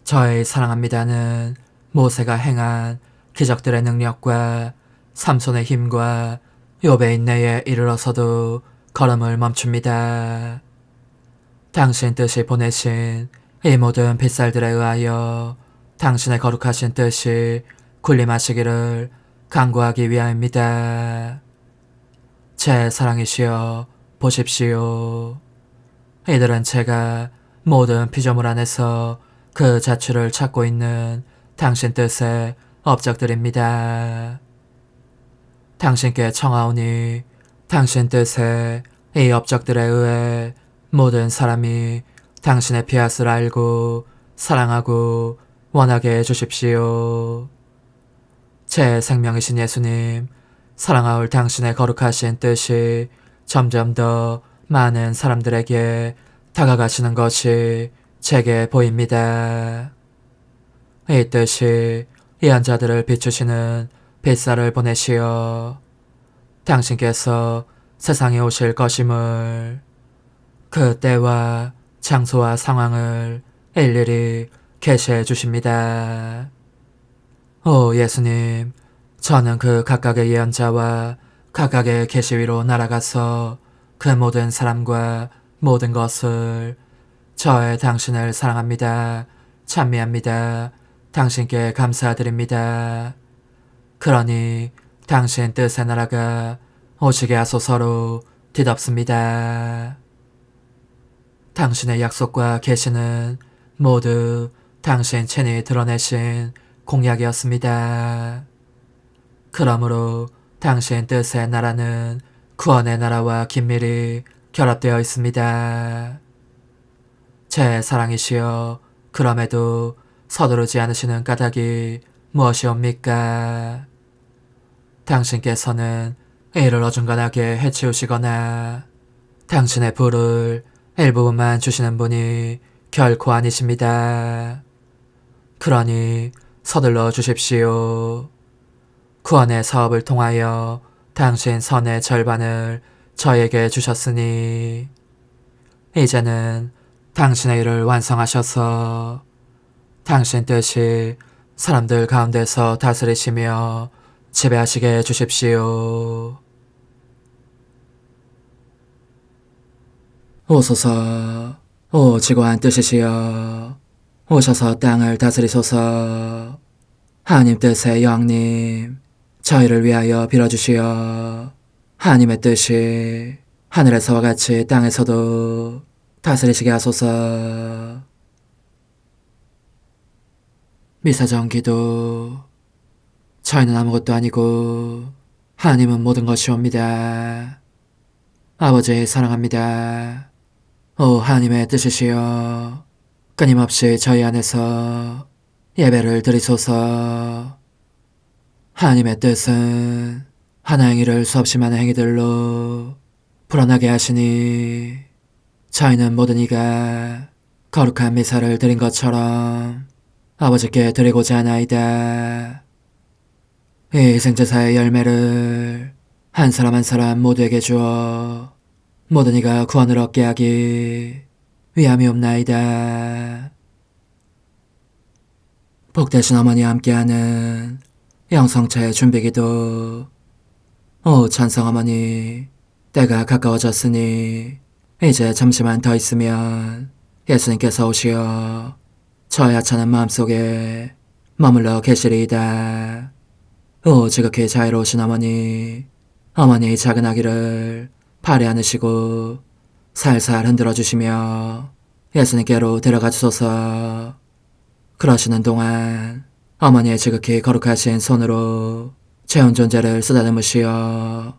Speaker 1: 저의 사랑합니다는 모세가 행한 기적들의 능력과 삼손의 힘과 욥의 인내에 이르러서도 걸음을 멈춥니다. 당신 뜻이 보내신 이 모든 빗살들에 의하여 당신의 거룩하신 뜻이 군림하시기를 간구하기 위하입니다. 제 사랑이시여 보십시오. 이들은 제가 모든 피조물 안에서 그 자취를 찾고 있는 당신 뜻의 업적들입니다. 당신께 청하오니 당신 뜻의 이 업적들에 의해 모든 사람이 당신의 피앗을 알고 사랑하고 원하게 해주십시오. 제 생명이신 예수님, 사랑하올 당신의 거룩하신 뜻이 점점 더 많은 사람들에게 다가가시는 것이 제게 보입니다. 이 뜻이 예언자들을 비추시는 빗살을 보내시어 당신께서 세상에 오실 것임을 그 때와 장소와 상황을 일일이 계시해 주십니다. 오 예수님, 저는 그 각각의 예언자와 각각의 계시 위로 날아가서 그 모든 사람과 모든 것을 저의 당신을 사랑합니다. 찬미합니다. 당신께 감사드립니다. 그러니 당신 뜻의 나라가 오시게 하소서로 뒤덮습니다. 당신의 약속과 계시는 모두 당신 친히 드러내신 공약이었습니다. 그러므로 당신 뜻의 나라는 구원의 나라와 긴밀히 결합되어 있습니다. 제 사랑이시여, 그럼에도 서두르지 않으시는 까닭이 무엇이옵니까? 당신께서는 이를 어중간하게 해치우시거나 당신의 불을 일부분만 주시는 분이 결코 아니십니다. 그러니 서둘러 주십시오. 구원의 사업을 통하여 당신 선의 절반을 저에게 주셨으니 이제는 당신의 일을 완성하셔서 당신 뜻이 사람들 가운데서 다스리시며 지배하시게 해주십시오. 오소서. 오 지고한 뜻이시여. 오셔서 땅을 다스리소서. 하나님 뜻의 여왕님, 저희를 위하여 빌어주시어. 하나님의 뜻이 하늘에서와 같이 땅에서도 다스리시게 하소서. 미사정 기도. 저희는 아무것도 아니고 하나님은 모든 것이옵니다. 아버지 사랑합니다. 오 하나님의 뜻이시여. 끊임없이 저희 안에서 예배를 드리소서. 하나님의 뜻은 하나 행위를 수없이 많은 행위들로 불어나게 하시니 저희는 모든 이가 거룩한 미사를 드린 것처럼 아버지께 드리고자 하나이다. 이 희생제사의 열매를 한 사람 한 사람 모두에게 주어 모든 이가 구원을 얻게 하기 위함이옵나이다. 복되신 어머니와 함께하는 영성차의 준비기도. 오 찬성 어머니, 때가 가까워졌으니 이제 잠시만 더 있으면 예수님께서 오시어 저의 하찮은 마음속에 머물러 계시리이다. 오 지극히 자유로우신 어머니, 어머니의 작은 아기를 팔에 안으시고 살살 흔들어 주시며 예수님께로 데려가 주소서. 그러시는 동안 어머니의 지극히 거룩하신 손으로 제 온 존재를 쓰다듬으시어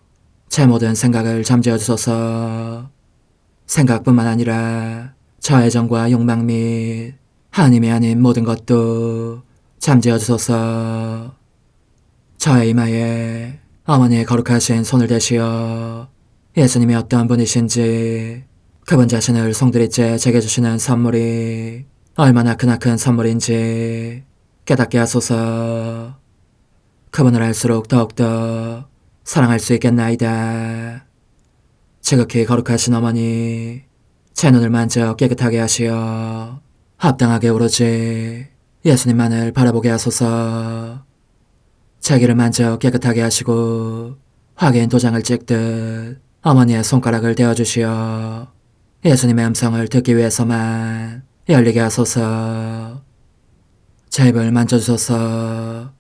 Speaker 1: 제 모든 생각을 잠재워 주소서. 생각뿐만 아니라 저의 정과 욕망 및 하나님이 아닌 모든 것도 잠재워 주소서. 저의 이마에 어머니의 거룩하신 손을 대시어 예수님이 어떤 분이신지, 그분 자신을 송두리째 제게 주시는 선물이 얼마나 크나큰 선물인지 깨닫게 하소서. 그분을 알수록 더욱더 사랑할 수 있겠나이다. 지극히 거룩하신 어머니, 제 눈을 만져 깨끗하게 하시어 합당하게 오로지 예수님만을 바라보게 하소서. 제 귀를 만져 깨끗하게 하시고 확인 도장을 찍듯 어머니의 손가락을 대어주시어 예수님의 음성을 듣기 위해서만 열리게 하소서. 제 입을 만져주소서.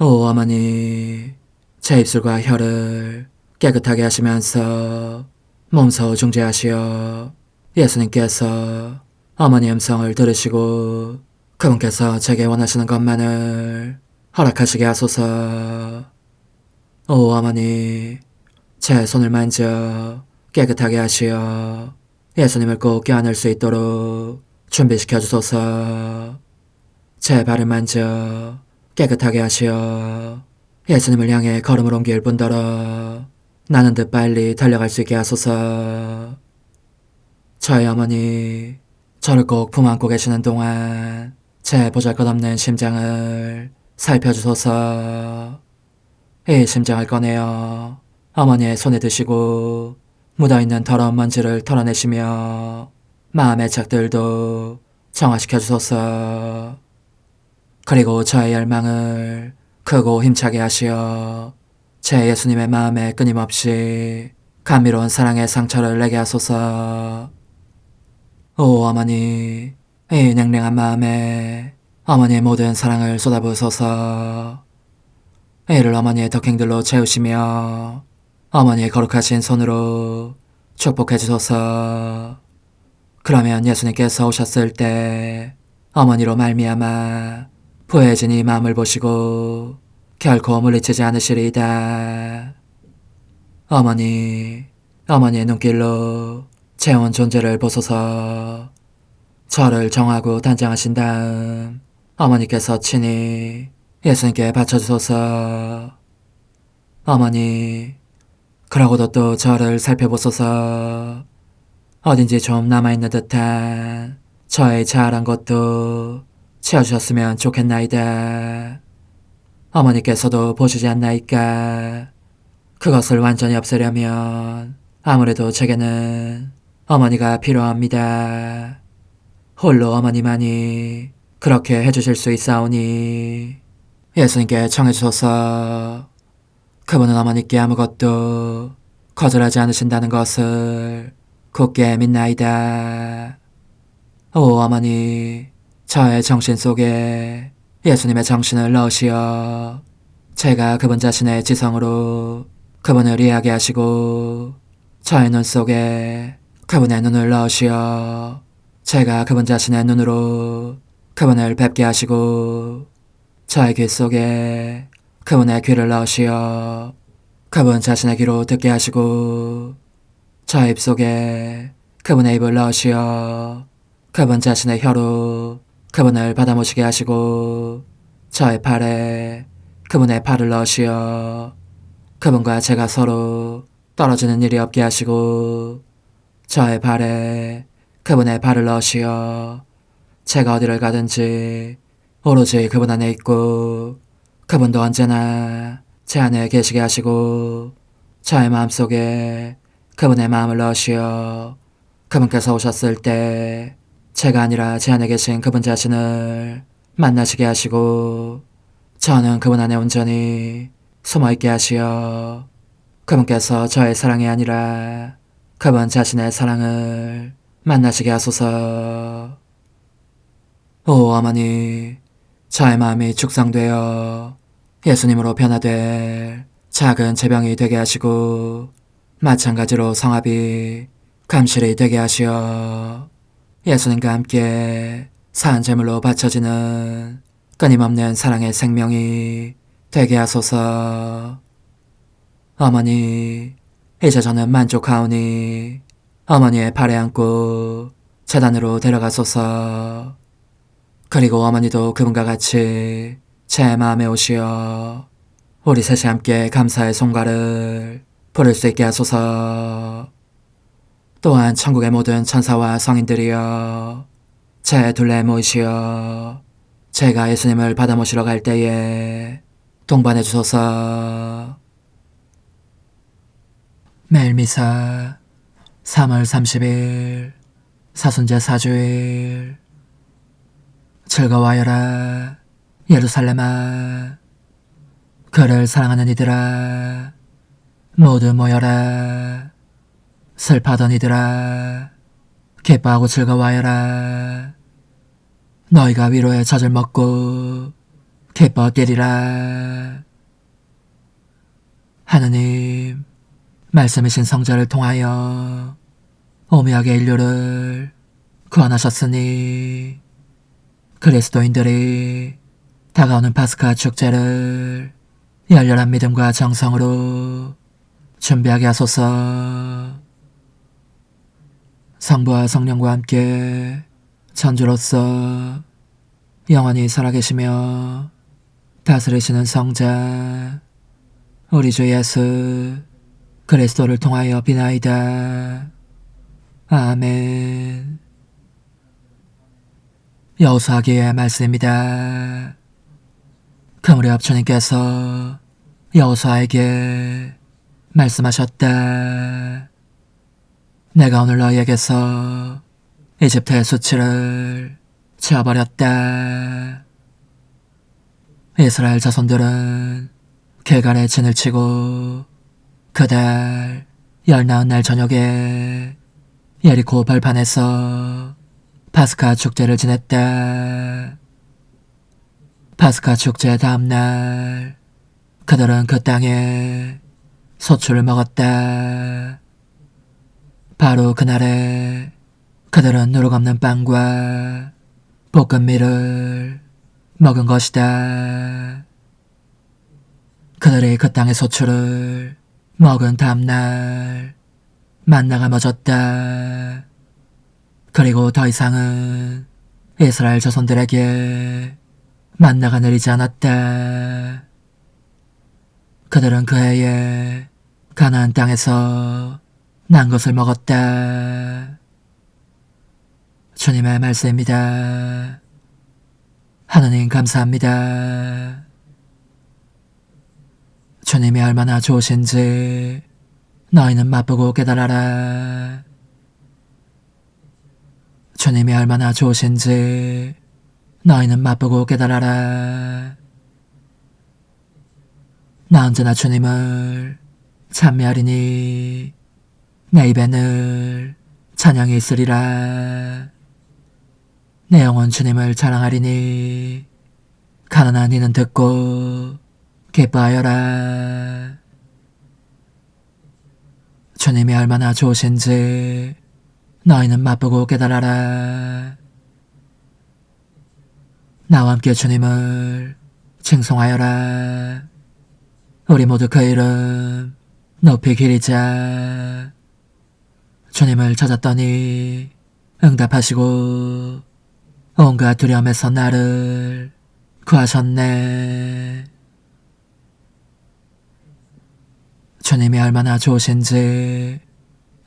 Speaker 1: 오 어머니, 제 입술과 혀를 깨끗하게 하시면서 몸소 중재하시어 예수님께서 어머니 음성을 들으시고 그분께서 제게 원하시는 것만을 허락하시게 하소서. 오 어머니, 제 손을 만져 깨끗하게 하시어 예수님을 꼭 껴안을 수 있도록 준비시켜 주소서. 제 발을 만져 깨끗하게 하시어 예수님을 향해 걸음을 옮길 뿐더러 나는 듯 빨리 달려갈 수 있게 하소서. 저의 어머니, 저를 꼭 품 안고 계시는 동안 제 보잘것없는 심장을 살펴주소서. 이 심장을 꺼내어 어머니의 손에 드시고 묻어있는 더러운 먼지를 털어내시며 마음의 착들도 정화시켜 주소서. 그리고 저의 열망을 크고 힘차게 하시어 제 예수님의 마음에 끊임없이 감미로운 사랑의 상처를 내게 하소서. 오 어머니, 이 냉랭한 마음에 어머니의 모든 사랑을 쏟아부으소서. 이를 어머니의 덕행들로 채우시며 어머니의 거룩하신 손으로 축복해 주소서. 그러면 예수님께서 오셨을 때 어머니로 말미암아 부해진 이 마음을 보시고 결코 물리치지 않으시리이다. 어머니, 어머니의 눈길로 제 온 존재를 보소서. 저를 정하고 단장하신 다음 어머니께서 친히 예수님께 바쳐주소서. 어머니, 그러고도 또 저를 살펴보소서. 어딘지 좀 남아있는 듯한 저의 자아란 것도 채워주셨으면 좋겠나이다. 어머니께서도 보시지 않나이까? 그것을 완전히 없애려면 아무래도 제게는 어머니가 필요합니다. 홀로 어머니만이 그렇게 해주실 수 있사오니 예수님께 청해주소서. 그분은 어머니께 아무것도 거절하지 않으신다는 것을 굳게 믿나이다. 오 어머니, 저의 정신 속에 예수님의 정신을 넣으시어 제가 그분 자신의 지성으로 그분을 이해하게 하시고 저의 눈 속에 그분의 눈을 넣으시어 제가 그분 자신의 눈으로 그분을 뵙게 하시고 저의 귀 속에 그분의 귀를 넣으시어 그분 자신의 귀로 듣게 하시고 저의 입 속에 그분의 입을 넣으시어 그분 자신의 혀로 그분을 받아모시게 하시고 저의 팔에 그분의 팔을 넣으시어 그분과 제가 서로 떨어지는 일이 없게 하시고 저의 발에 그분의 발을 넣으시어 제가 어디를 가든지 오로지 그분 안에 있고 그분도 언제나 제 안에 계시게 하시고 저의 마음속에 그분의 마음을 넣으시어 그분께서 오셨을 때 제가 아니라 제 안에 계신 그분 자신을 만나시게 하시고 저는 그분 안에 온전히 숨어있게 하시어 그분께서 저의 사랑이 아니라 그분 자신의 사랑을 만나시게 하소서. 오 어머니, 저의 마음이 축성되어 예수님으로 변화될 작은 제병이 되게 하시고 마찬가지로 성합이 감실이 되게 하시어 예수님과 함께 산 제물로 바쳐지는 끊임없는 사랑의 생명이 되게 하소서. 어머니, 이제 저는 만족하오니 어머니의 발에 안고 제단으로 데려가소서. 그리고 어머니도 그분과 같이 제 마음에 오시어 우리 셋이 함께 감사의 송가를 부를 수 있게 하소서. 또한 천국의 모든 천사와 성인들이여 제 둘레에 모이시어 제가 예수님을 받아 모시러 갈 때에 동반해 주소서. 매일 미사 3월 30일 사순제 4주일. 즐거워하여라 예루살렘아, 그를 사랑하는 이들아 모두 모여라. 슬퍼하던 이들아 기뻐하고 즐거워하여라. 너희가 위로의 젖을 먹고 기뻐 뛰리라. 하느님, 말씀이신 성자를 통하여 오묘하게 인류를 구원하셨으니 그리스도인들이 다가오는 파스카 축제를 열렬한 믿음과 정성으로 준비하게 하소서. 성부와 성령과 함께 천주로서 영원히 살아계시며 다스리시는 성자 우리 주 예수 그리스도를 통하여 비나이다. 아멘. 여호수아기의 말씀입니다. 그 무렵 주님께서 여호수아에게 말씀하셨다. 내가 오늘 너희에게서 이집트의 수치를 지어버렸다. 이스라엘 자손들은 길갈에 진을 치고 그달 열나은 날 저녁에 예리코 벌판에서 파스카 축제를 지냈다. 파스카 축제 다음날 그들은 그 땅에 소출을 먹었다. 바로 그날에 그들은 누룩 없는 빵과 볶음밀을 먹은 것이다. 그들이 그 땅의 소출을 먹은 다음날 만나가 멎었다. 그리고 더 이상은 이스라엘 자손들에게 만나가 내리지 않았다. 그들은 그 해에 가나안 땅에서 난 것을 먹었다. 주님의 말씀입니다. 하느님 감사합니다. 주님이 얼마나 좋으신지 너희는 맛보고 깨달아라. 주님이 얼마나 좋으신지 너희는 맛보고 깨달아라. 나 언제나 주님을 찬미하리니 내 입에 늘 찬양이 있으리라. 내 영혼 주님을 자랑하리니 가난한 이는 듣고 기뻐하여라. 주님이 얼마나 좋으신지 너희는 맛보고 깨달아라. 나와 함께 주님을 칭송하여라. 우리 모두 그 이름 높이 기리자. 주님을 찾았더니 응답하시고 온갖 두려움에서 나를 구하셨네. 주님이 얼마나 좋으신지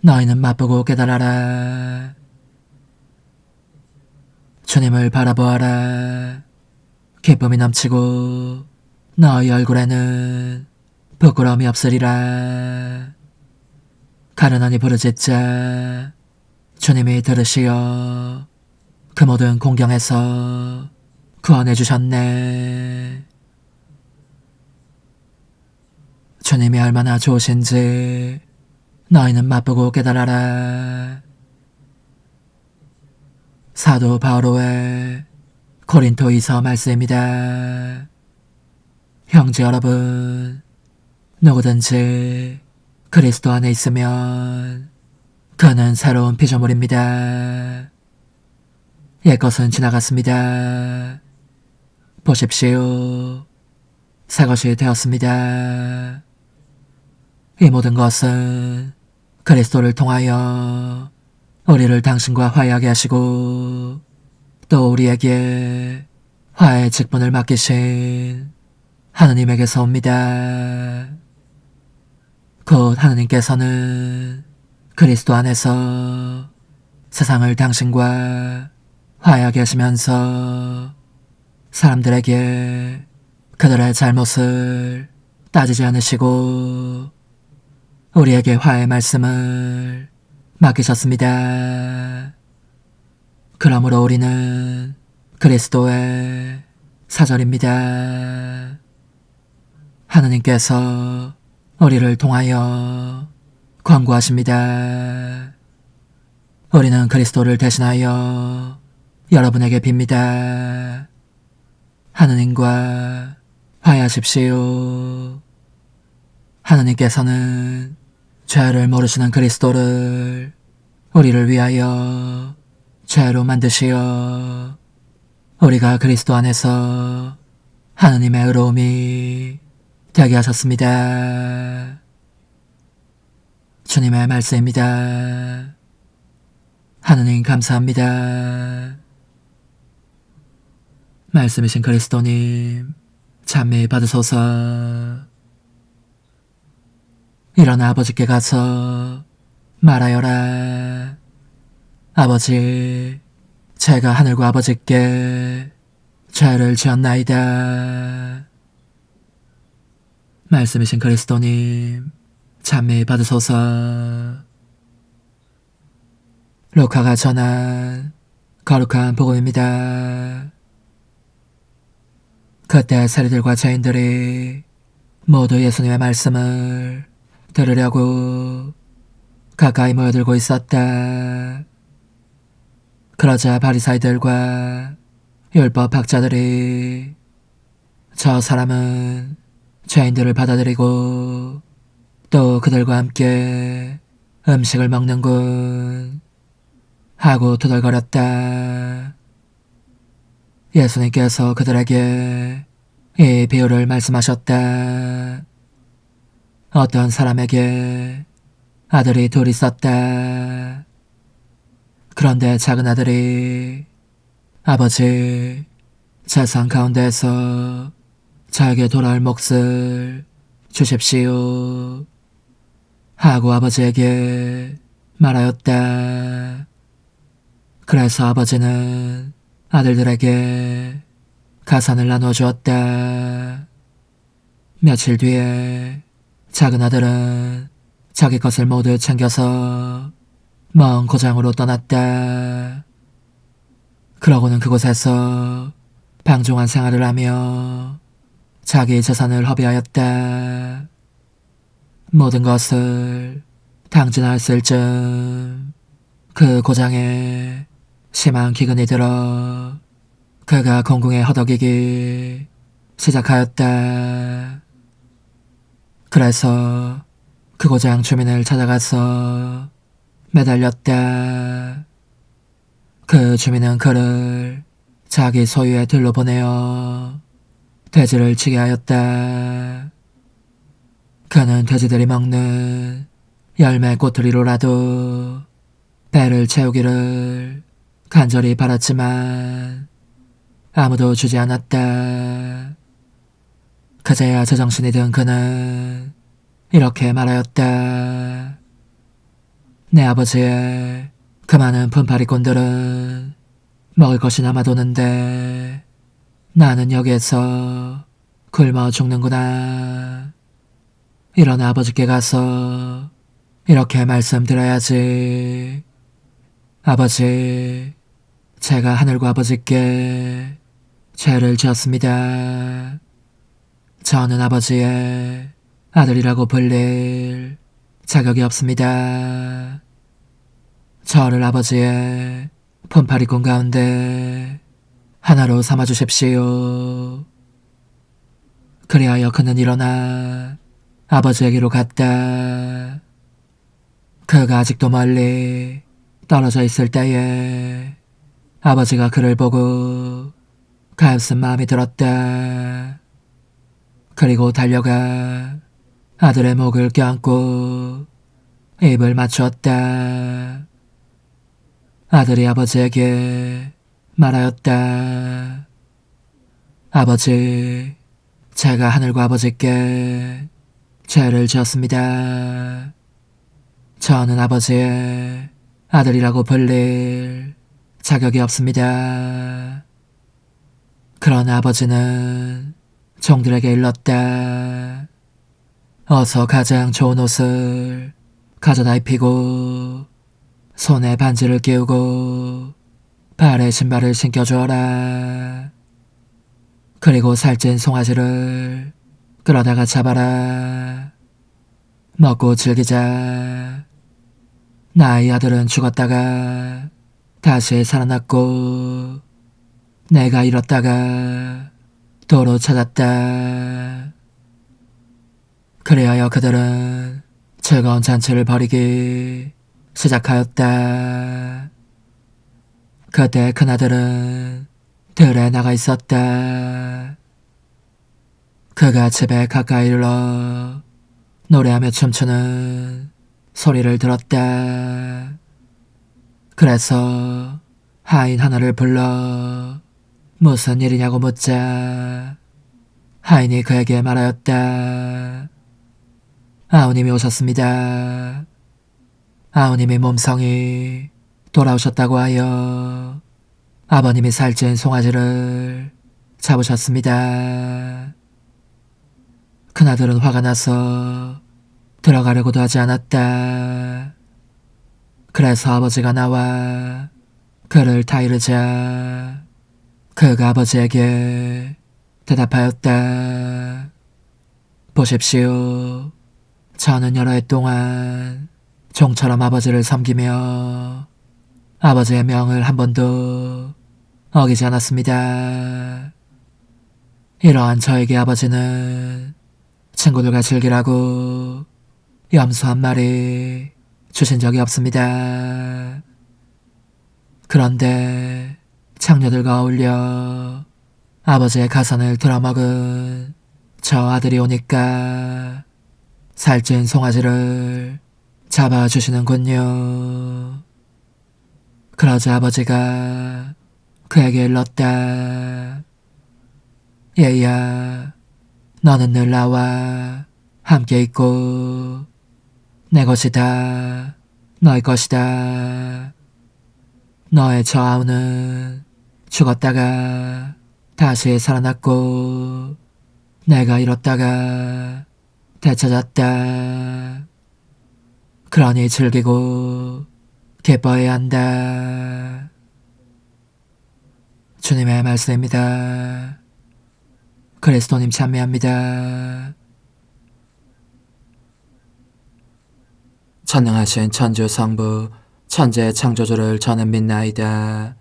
Speaker 1: 너희는 맛보고 깨달아라. 주님을 바라보아라. 기쁨이 넘치고 너희 얼굴에는 부끄러움이 없으리라. 가련하니 부르짖자. 주님이 들으시어 그 모든 공경에서 구원해 주셨네. 주님이 얼마나 좋으신지 너희는 맛보고 깨달아라. 사도 바오로의 고린토이서 말씀입니다. 형제 여러분, 누구든지 그리스도 안에 있으면 그는 새로운 피조물입니다. 옛것은 지나갔습니다. 보십시오. 새것이 되었습니다. 이 모든 것은 그리스도를 통하여 우리를 당신과 화해하게 하시고 또 우리에게 화해의 직분을 맡기신 하느님에게서 옵니다. 곧 하느님께서는 그리스도 안에서 세상을 당신과 화해하게 하시면서 사람들에게 그들의 잘못을 따지지 않으시고 우리에게 화해의 말씀을 맡기셨습니다. 그러므로 우리는 그리스도의 사절입니다. 하느님께서 우리를 통하여 권고하십니다. 우리는 그리스도를 대신하여 여러분에게 빕니다. 하느님과 화해하십시오. 하느님께서는 죄를 모르시는 그리스도를 우리를 위하여 죄로 만드시어 우리가 그리스도 안에서 하느님의 의로움이 되게 하셨습니다. 주님의 말씀입니다. 하느님 감사합니다. 말씀이신 그리스도님 찬미 받으소서. 일어나 아버지께 가서 말하여라. 아버지, 제가 하늘과 아버지께 죄를 지었나이다. 말씀이신 그리스도님 찬미 받으소서. 루카가 전한 거룩한 복음입니다. 그때 세리들과 죄인들이 모두 예수님의 말씀을 들으려고 가까이 모여들고 있었다. 그러자 바리사이들과 율법 학자들이 저 사람은 죄인들을 받아들이고 또 그들과 함께 음식을 먹는군 하고 투덜거렸다. 예수님께서 그들에게 이 비유를 말씀하셨다. 어떤 사람에게 아들이 둘 있었다. 그런데 작은 아들이 아버지, 재산 가운데에서 저에게 돌아올 몫을 주십시오 하고 아버지에게 말하였다. 그래서 아버지는 아들들에게 가산을 나누어 주었다. 며칠 뒤에 작은 아들은 자기 것을 모두 챙겨서 먼 고장으로 떠났다. 그러고는 그곳에서 방종한 생활을 하며 자기 재산을 허비하였다. 모든 것을 탕진하였을 즈음 그 고장에 심한 기근이 들어 그가 공궁에 허덕이기 시작하였다. 그래서 그 고장 주민을 찾아가서 매달렸다. 그 주민은 그를 자기 소유의 들로 보내어 돼지를 치게 하였다. 그는 돼지들이 먹는 열매 꼬투리로라도 배를 채우기를 간절히 바랐지만 아무도 주지 않았다. 그제야 제정신이 든 그는 이렇게 말하였다. 내 아버지의 그 많은 분파리꾼들은 먹을 것이 남아도는데 나는 여기에서 굶어 죽는구나. 이런 아버지께 가서 이렇게 말씀드려야지. 아버지, 제가 하늘과 아버지께 죄를 지었습니다. 저는 아버지의 아들이라고 불릴 자격이 없습니다. 저를 아버지의 분파리꾼 가운데 하나로 삼아주십시오. 그리하여 그는 일어나 아버지에게로 갔다. 그가 아직도 멀리 떨어져 있을 때에 아버지가 그를 보고 가엾은 마음이 들었다. 그리고 달려가 아들의 목을 껴안고 입을 맞추었다. 아들이 아버지에게 말하였다. 아버지, 제가 하늘과 아버지께 죄를 지었습니다. 저는 아버지의 아들이라고 불릴 자격이 없습니다. 그러나 아버지는 종들에게 일렀다. 어서 가장 좋은 옷을 가져다 입히고 손에 반지를 끼우고 발에 신발을 신겨주어라. 그리고 살찐 송아지를 끌어다가 잡아라. 먹고 즐기자. 나의 아들은 죽었다가 다시 살아났고 내가 잃었다가 도로 찾았다. 그리하여 그들은 즐거운 잔치를 벌이기 시작하였다. 그때 큰아들은 들에 나가 있었다. 그가 집에 가까이 일러 노래하며 춤추는 소리를 들었다. 그래서 하인 하나를 불러 무슨 일이냐고 묻자 하인이 그에게 말하였다. 아우님이 오셨습니다. 아우님의 몸성이 돌아오셨다고 하여 아버님이 살찐 송아지를 잡으셨습니다. 큰아들은 화가 나서 들어가려고도 하지 않았다. 그래서 아버지가 나와 그를 타이르자 그가 아버지에게 대답하였다. 보십시오. 저는 여러 해 동안 종처럼 아버지를 섬기며 아버지의 명을 한 번도 어기지 않았습니다. 이러한 저에게 아버지는 친구들과 즐기라고 염소 한 마리 주신 적이 없습니다. 그런데 창녀들과 어울려 아버지의 가산을 들어먹은 저 아들이 오니까 살찐 송아지를 잡아주시는군요. 그러자 아버지가 그에게 일렀다. 얘야, 너는 늘 나와 함께 있고 내 것이다, 너의 것이다. 너의 저 아우는 죽었다가 다시 살아났고 내가 잃었다가 되찾았다. 그러니 즐기고 기뻐해야 한다. 주님의 말씀입니다. 그리스도님 찬미합니다. 전능하신 천주 성부 천재 창조주를 저는 믿나이다.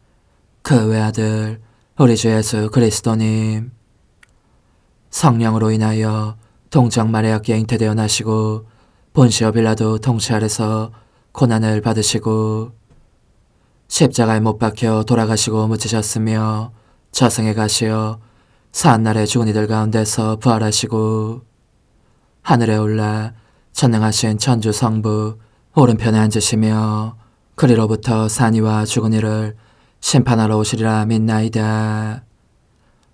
Speaker 1: 그 외아들 우리 주 예수 그리스도님, 성령으로 인하여 동정 마리아께 잉태되어 나시고 본시오 빌라도 통치 아래서 고난을 받으시고 십자가에 못 박혀 돌아가시고 묻히셨으며 저승에 가시어 사한날에 죽은 이들 가운데서 부활하시고 하늘에 올라 전능하신 천주 성부 오른편에 앉으시며 그리로부터 산이와 죽은 이를 심판하러 오시리라 믿나이다.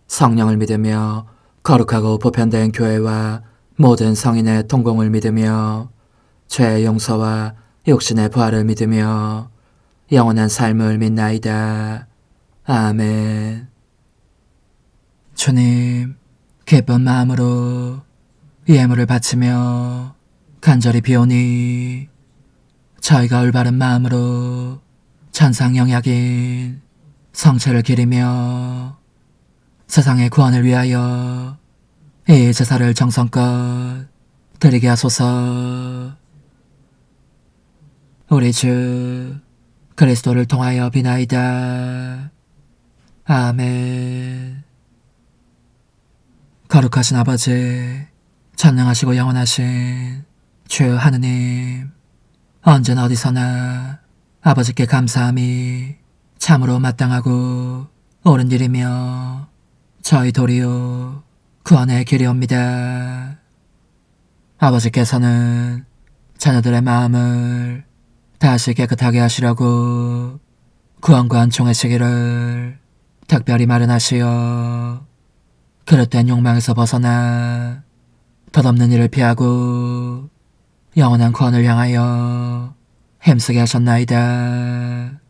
Speaker 1: 성령을 믿으며 거룩하고 보편된 교회와 모든 성인의 통공을 믿으며 죄의 용서와 육신의 부활을 믿으며 영원한 삶을 믿나이다. 아멘. 주님, 기쁜 마음으로 예물을 바치며 간절히 비오니 저희가 올바른 마음으로 천상영약인 성체를 기리며 세상의 구원을 위하여 이 제사를 정성껏 드리게 하소서. 우리 주 그리스도를 통하여 비나이다. 아멘. 거룩하신 아버지, 전능하시고 영원하신 주 하느님, 언제나 어디서나 아버지께 감사함이 참으로 마땅하고 옳은 일이며 저희 도리요 구원의 길이옵니다. 아버지께서는 자녀들의 마음을 다시 깨끗하게 하시려고 구원과 은총의 시기를 특별히 마련하시어 그릇된 욕망에서 벗어나 덧없는 일을 피하고 영원한 구원을 향하여 힘쓰게 하셨나이다.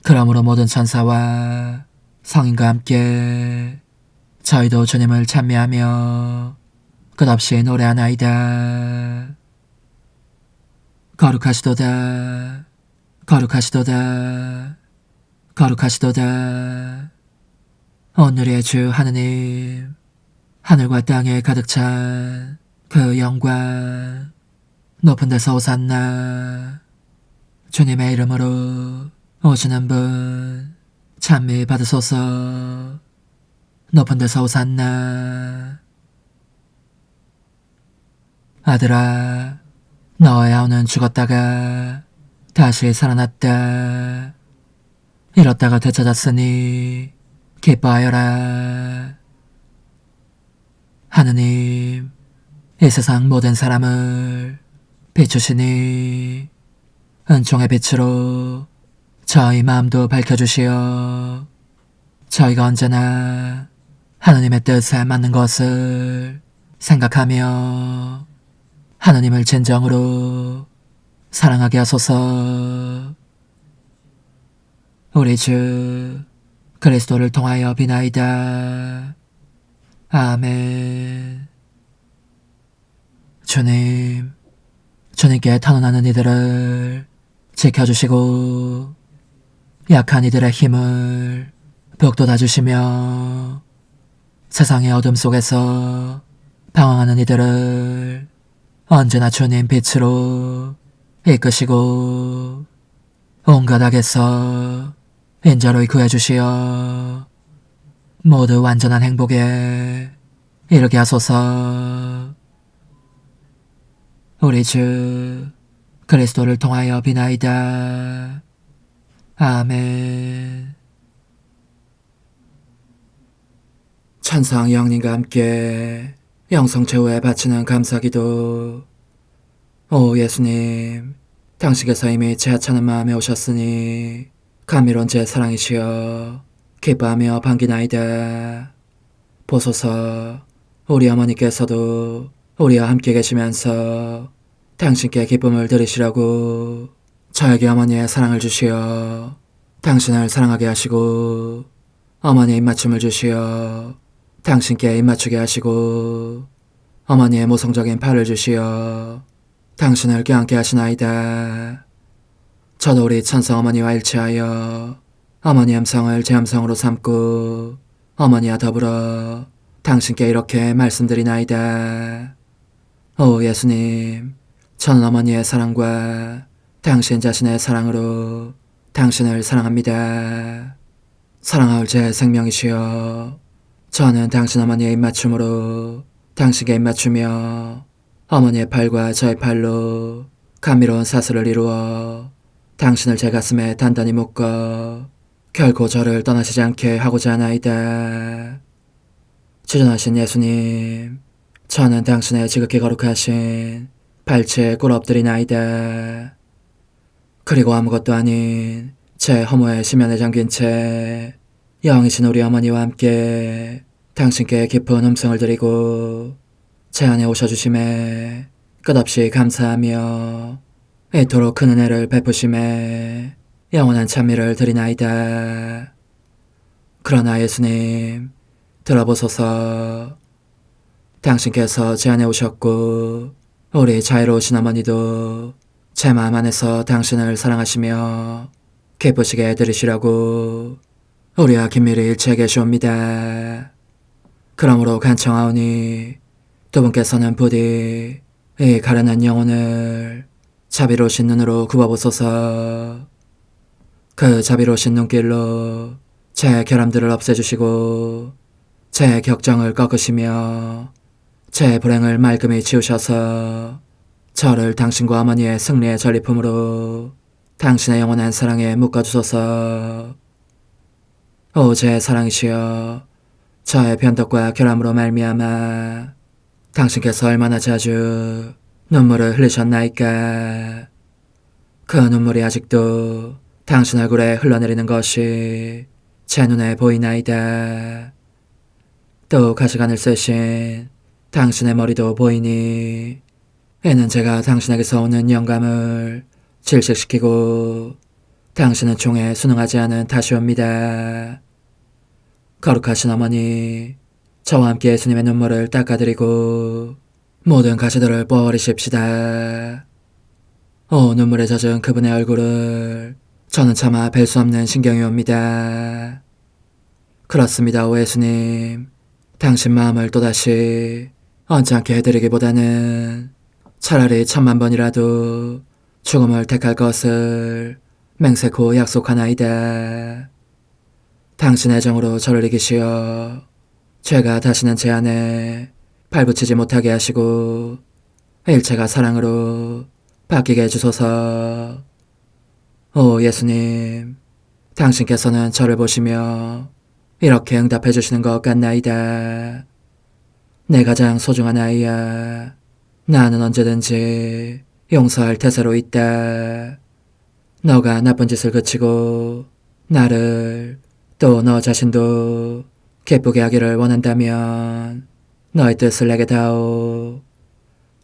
Speaker 1: 그러므로 모든 천사와 성인과 함께 저희도 주님을 찬미하며 끝없이 노래하나이다. 거룩하시도다, 거룩하시도다, 거룩하시도다. 오늘의 주 하느님, 하늘과 땅에 가득 찬 그 영광, 높은 데서 오산나. 주님의 이름으로 오시는 분 찬미 받으소서. 높은 데서 오산나. 아들아, 너의 아우는 죽었다가 다시 살아났다. 잃었다가 되찾았으니 기뻐하여라. 하느님, 이 세상 모든 사람을 비추시니 은총의 빛으로 저희 마음도 밝혀주시어 저희가 언제나 하느님의 뜻에 맞는 것을 생각하며 하느님을 진정으로 사랑하게 하소서. 우리 주 그리스도를 통하여 비나이다. 아멘. 주님, 주님께 탄원하는 이들을 지켜주시고 약한 이들의 힘을 북돋아주시며 세상의 어둠 속에서 방황하는 이들을 언제나 주님 빛으로 이끄시고 온갖 악에서 인자로이 구해주시어 모두 완전한 행복에 이르게 하소서. 우리 주 그리스도를 통하여 비나이다. 아멘. 천상 영님과 함께 영성 최후에 바치는 감사기도. 오 예수님, 당신께서 이미 제 하찮은 마음에 오셨으니 감미로운 제 사랑이시여 기뻐하며 반기나이다. 보소서, 우리 어머니께서도 우리와 함께 계시면서 당신께 기쁨을 드리시라고 저에게 어머니의 사랑을 주시어 당신을 사랑하게 하시고 어머니의 입맞춤을 주시어 당신께 입맞추게 하시고 어머니의 모성적인 팔을 주시어 당신을 껴안게 하시나이다. 저도 우리 천성 어머니와 일치하여 어머니 음성을 제 음성으로 삼고 어머니와 더불어 당신께 이렇게 말씀드리나이다. 오 예수님, 저는 어머니의 사랑과 당신 자신의 사랑으로 당신을 사랑합니다. 사랑하올 제 생명이시여, 저는 당신 어머니의 입맞춤으로 당신께 입맞추며 어머니의 팔과 저의 팔로 감미로운 사슬을 이루어 당신을 제 가슴에 단단히 묶어 결코 저를 떠나시지 않게 하고자 하나이다. 지존하신 예수님, 저는 당신의 지극히 거룩하신 발치에 꿇어 엎드리나이다. 그리고 아무것도 아닌 제 허무의 심연에 잠긴 채 영이신 우리 어머니와 함께 당신께 깊은 음성을 드리고 제 안에 오셔주심에 끝없이 감사하며 이토록 큰 은혜를 베푸심에 영원한 찬미를 드리나이다. 그러나 예수님, 들어보소서. 당신께서 제 안에 오셨고 우리 자유로우신 어머니도 제 마음 안에서 당신을 사랑하시며 기쁘시게 들으시려고 우리와 긴밀히 일치해 계시옵니다. 그러므로 간청하오니 두 분께서는 부디 이 가련한 영혼을 자비로우신 눈으로 굽어보소서. 그 자비로우신 눈길로 제 결함들을 없애주시고 제 격정을 꺾으시며 제 불행을 말끔히 지우셔서 저를 당신과 어머니의 승리의 전리품으로 당신의 영원한 사랑에 묶어주소서. 오 제 사랑이시여, 저의 변덕과 결함으로 말미암아 당신께서 얼마나 자주 눈물을 흘리셨나이까. 그 눈물이 아직도 당신 얼굴에 흘러내리는 것이 제 눈에 보이나이다. 또 가시관을 쓰신 당신의 머리도 보이니 이는 제가 당신에게서 오는 영감을 질식시키고 당신은 종에 순응하지 않은 탓이옵니다. 거룩하신 어머니, 저와 함께 예수님의 눈물을 닦아드리고 모든 가시들을 뽑아버리십시다. 오 눈물에 젖은 그분의 얼굴을 저는 차마 뵐 수 없는 신경이 옵니다. 그렇습니다, 오 예수님. 당신 마음을 또다시 언짢게 해드리기보다는 차라리 10,000,000번이라도 죽음을 택할 것을 맹세코 약속하나이다. 당신의 정으로 저를 이기시어 죄가 다시는 제 안에 발붙이지 못하게 하시고 일체가 사랑으로 바뀌게 해주소서. 오 예수님, 당신께서는 저를 보시며 이렇게 응답해 주시는 것 같나이다. 내 가장 소중한 아이야, 나는 언제든지 용서할 태세로 있다. 너가 나쁜 짓을 그치고 나를 또 너 자신도 기쁘게 하기를 원한다면 너의 뜻을 내게 다오.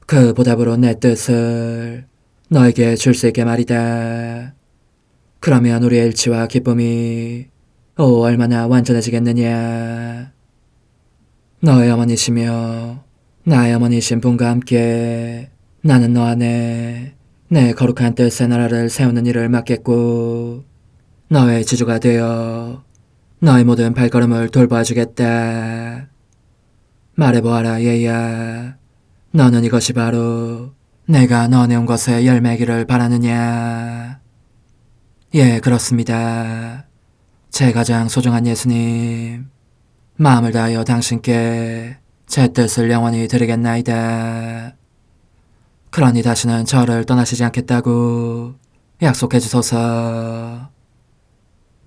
Speaker 1: 그 보답으로 내 뜻을 너에게 줄 수 있게 말이다. 그러면 우리의 일치와 기쁨이 얼마나 완전해지겠느냐. 너의 어머니시며 나의 어머니신 분과 함께 나는 너 안에 내 거룩한 뜻의 나라를 세우는 일을 맡겠고 너의 지주가 되어 너의 모든 발걸음을 돌봐주겠다. 말해보아라 얘야, 너는 이것이 바로 내가 너네 온 것의 열매기를 바라느냐. 예, 그렇습니다. 제 가장 소중한 예수님, 마음을 다하여 당신께 제 뜻을 영원히 드리겠나이다. 그러니 다시는 저를 떠나시지 않겠다고 약속해 주소서.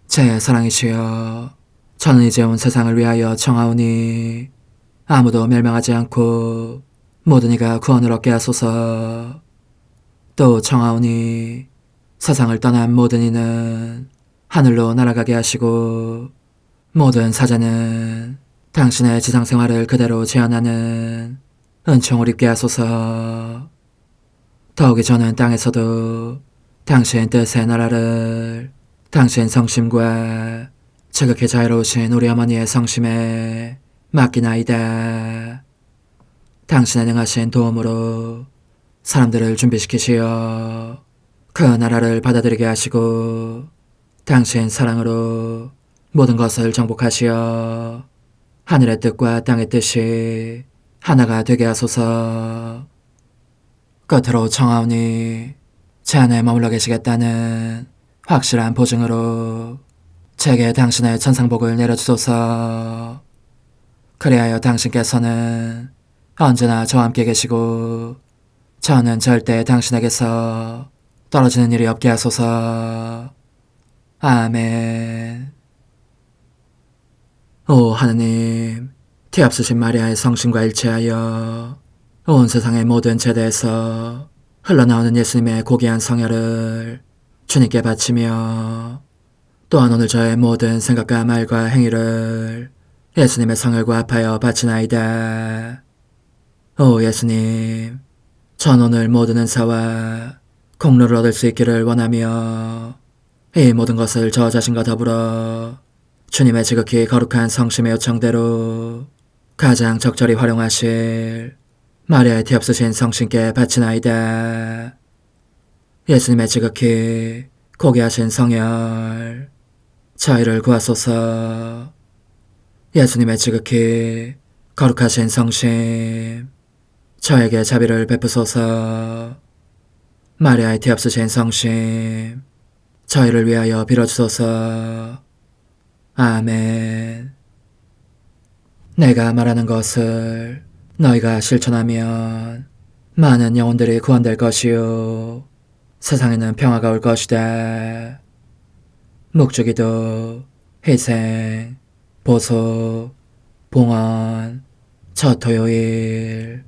Speaker 1: 제 사랑이시여, 저는 이제 온 세상을 위하여 청하오니 아무도 멸망하지 않고 모든 이가 구원을 얻게 하소서. 또 청하오니 세상을 떠난 모든 이는 하늘로 날아가게 하시고 모든 사자는 당신의 지상생활을 그대로 재현하는 은총을 입게 하소서. 더욱이 저는 땅에서도 당신 뜻의 나라를 당신 성심과 지극히 자유로우신 우리 어머니의 성심에 맡기나이다. 당신의 능하신 도움으로 사람들을 준비시키시어 그 나라를 받아들이게 하시고 당신 사랑으로 모든 것을 정복하시어 하늘의 뜻과 땅의 뜻이 하나가 되게 하소서. 끝으로 청하오니 제 안에 머물러 계시겠다는 확실한 보증으로 제게 당신의 천상복을 내려주소서. 그리하여 당신께서는 언제나 저와 함께 계시고 저는 절대 당신에게서 떨어지는 일이 없게 하소서. 아멘. 오 하느님, 뒤앞서신 마리아의 성신과 일치하여 온 세상의 모든 제대에서 흘러나오는 예수님의 고귀한 성혈을 주님께 바치며 또한 오늘 저의 모든 생각과 말과 행위를 예수님의 성혈과 합하여 바치나이다. 오 예수님, 전 오늘 모든 은사와 공로를 얻을 수 있기를 원하며 이 모든 것을 저 자신과 더불어 주님의 지극히 거룩한 성심의 요청대로 가장 적절히 활용하실 마리아의 뒤엎으신 성신께 바치나이다. 예수님의 지극히 고귀하신 성혈, 저희를 구하소서. 예수님의 지극히 거룩하신 성심, 저에게 자비를 베푸소서. 마리아의 뒤엎으신 성심, 저희를 위하여 빌어주소서. 아멘. 내가 말하는 것을 너희가 실천하면 많은 영혼들이 구원될 것이요 세상에는 평화가 올 것이다. 묵주기도, 희생, 보소, 봉헌, 첫 토요일.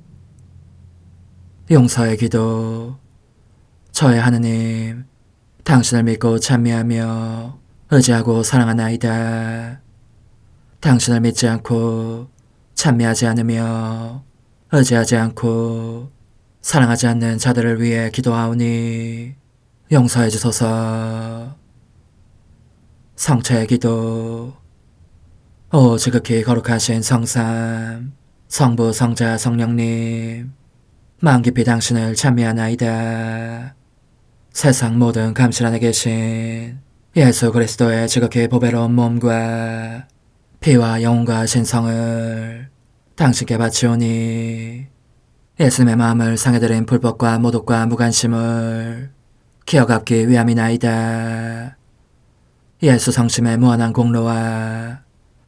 Speaker 1: 용서의 기도. 저의 하느님, 당신을 믿고 찬미하며 의지하고 사랑하나이다. 당신을 믿지 않고 찬미하지 않으며 의지하지 않고 사랑하지 않는 자들을 위해 기도하오니 용서해 주소서. 성체의 기도. 오 지극히 거룩하신 성삼, 성부, 성자, 성령님, 마음 깊이 당신을 찬미하나이다. 세상 모든 감실 안에 계신 예수 그리스도의 지극히 보배로운 몸과 피와 영혼과 신성을 당신께 바치오니 예수님의 마음을 상해드린 불법과 모독과 무관심을 기어갚기 위함이나이다. 예수 성심의 무한한 공로와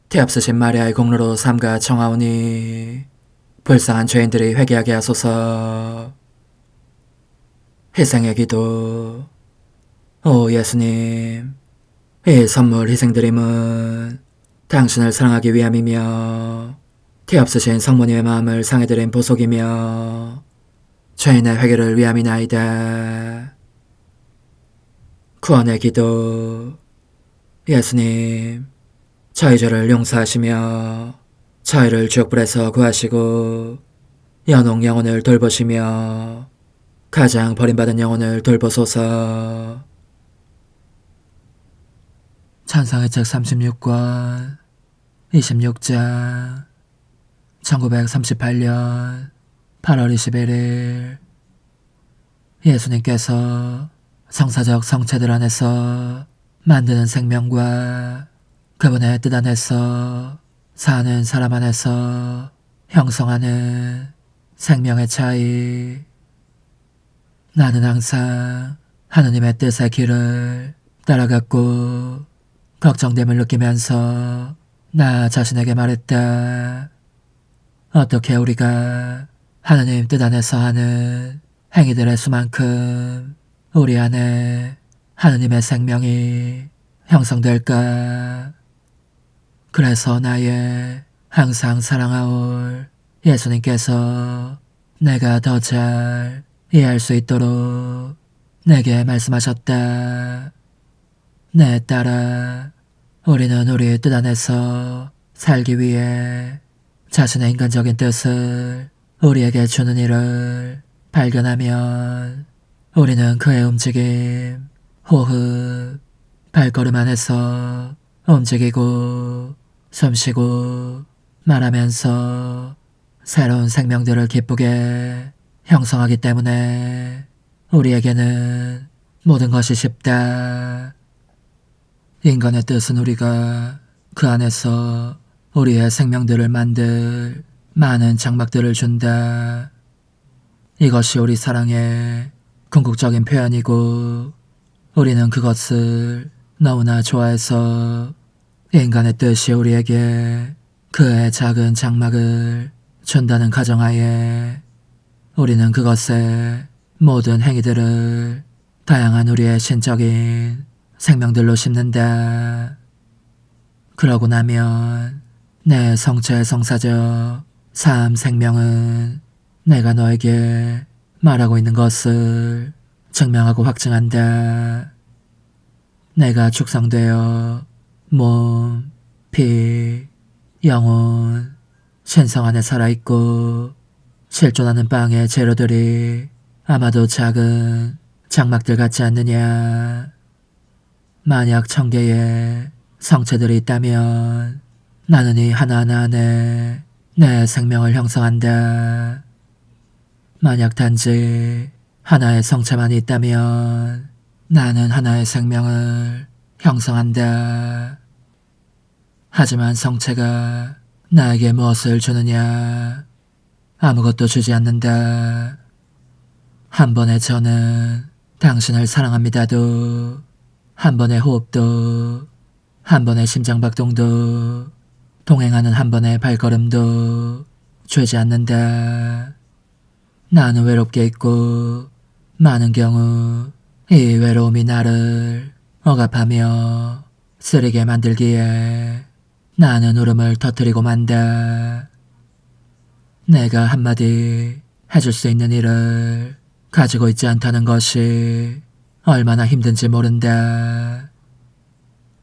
Speaker 1: 뒤앞서신 마리아의 공로로 삼가 청하오니 불쌍한 죄인들이 회개하게 하소서. 희생의 기도. 오 예수님, 이 선물 희생드림은 당신을 사랑하기 위함이며 뒤앞서신 성모님의 마음을 상해드린 보속이며 죄인의 회개를 위함이나이다. 구원의 기도. 예수님, 저희 죄를 용서하시며 저희를 지옥불에서 구하시고 연옥 영혼을 돌보시며 가장 버림받은 영혼을 돌보소서. 찬송의 책 36권 26장 1938년 8월 21일 예수님께서 성사적 성체들 안에서 만드는 생명과 그분의 뜻 안에서 사는 사람 안에서 형성하는 생명의 차이. 나는 항상 하느님의 뜻의 길을 따라갔고 걱정됨을 느끼면서 나 자신에게 말했다. 어떻게 우리가 하느님 뜻 안에서 하는 행위들의 수만큼 우리 안에 하느님의 생명이 형성될까? 그래서 나의 항상 사랑하올 예수님께서 내가 더 잘 이해할 수 있도록 내게 말씀하셨다. 내 딸아, 우리는 우리의 뜻 안에서 살기 위해 자신의 인간적인 뜻을 우리에게 주는 일을 발견하면 우리는 그의 움직임, 호흡, 발걸음 안에서 움직이고 숨쉬고 말하면서 새로운 생명들을 기쁘게 형성하기 때문에 우리에게는 모든 것이 쉽다. 인간의 뜻은 우리가 그 안에서 우리의 생명들을 만들 많은 장막들을 준다. 이것이 우리 사랑의 궁극적인 표현이고 우리는 그것을 너무나 좋아해서 인간의 뜻이 우리에게 그의 작은 장막을 준다는 가정하에 우리는 그것의 모든 행위들을 다양한 우리의 신적인 생명들로 심는다. 그러고 나면 내 성체 성사적 삶 생명은 내가 너에게 말하고 있는 것을 증명하고 확증한다. 내가 축성되어 몸, 피, 영혼, 신성 안에 살아있고 실존하는 빵의 재료들이 아마도 작은 장막들 같지 않느냐. 만약 1000개의 성체들이 있다면 나는 이 하나하나 안에 내 생명을 형성한다. 만약 단지 하나의 성체만 있다면 나는 하나의 생명을 형성한다. 하지만 성체가 나에게 무엇을 주느냐? 아무것도 주지 않는다. 한 번의 저는 당신을 사랑합니다도, 한 번의 호흡도, 한 번의 심장박동도, 동행하는 한 번의 발걸음도 주지 않는다. 나는 외롭게 있고 많은 경우 이 외로움이 나를 억압하며 쓰리게 만들기에 나는 울음을 터뜨리고 만다. 내가 한마디 해줄 수 있는 일을 가지고 있지 않다는 것이 얼마나 힘든지 모른다.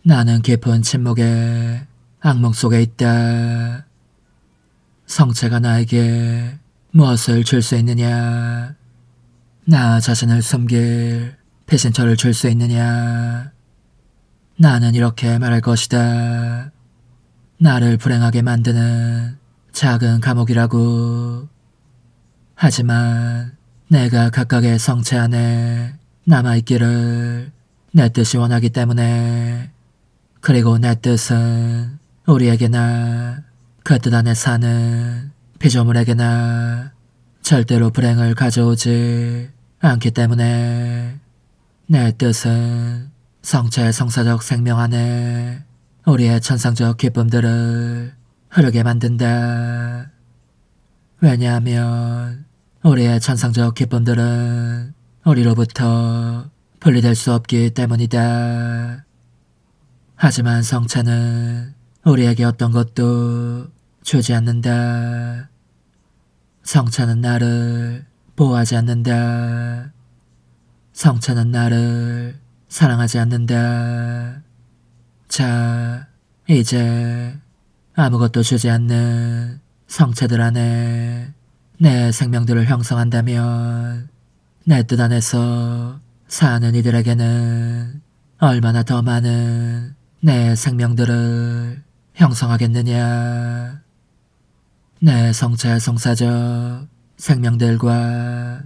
Speaker 1: 나는 깊은 침묵의 악몽 속에 있다. 성체가 나에게 무엇을 줄 수 있느냐? 나 자신을 숨길 배신처를 줄 수 있느냐? 나는 이렇게 말할 것이다. 나를 불행하게 만드는 작은 감옥이라고. 하지만 내가 각각의 성체 안에 남아있기를 내 뜻이 원하기 때문에, 그리고 내 뜻은 우리에게나 그 뜻 안에 사는 피조물에게나 절대로 불행을 가져오지 않기 때문에 내 뜻은 성체 성사적 생명 안에 우리의 천상적 기쁨들을 흐르게 만든다. 왜냐하면 우리의 천상적 기쁨들은 우리로부터 분리될 수 없기 때문이다. 하지만 성체는 우리에게 어떤 것도 주지 않는다. 성체는 나를 보호하지 않는다. 성체는 나를 사랑하지 않는다. 자, 이제 아무것도 주지 않는 성체들 안에 내 생명들을 형성한다면 내 뜻 안에서 사는 이들에게는 얼마나 더 많은 내 생명들을 형성하겠느냐. 내 성체 성사적 생명들과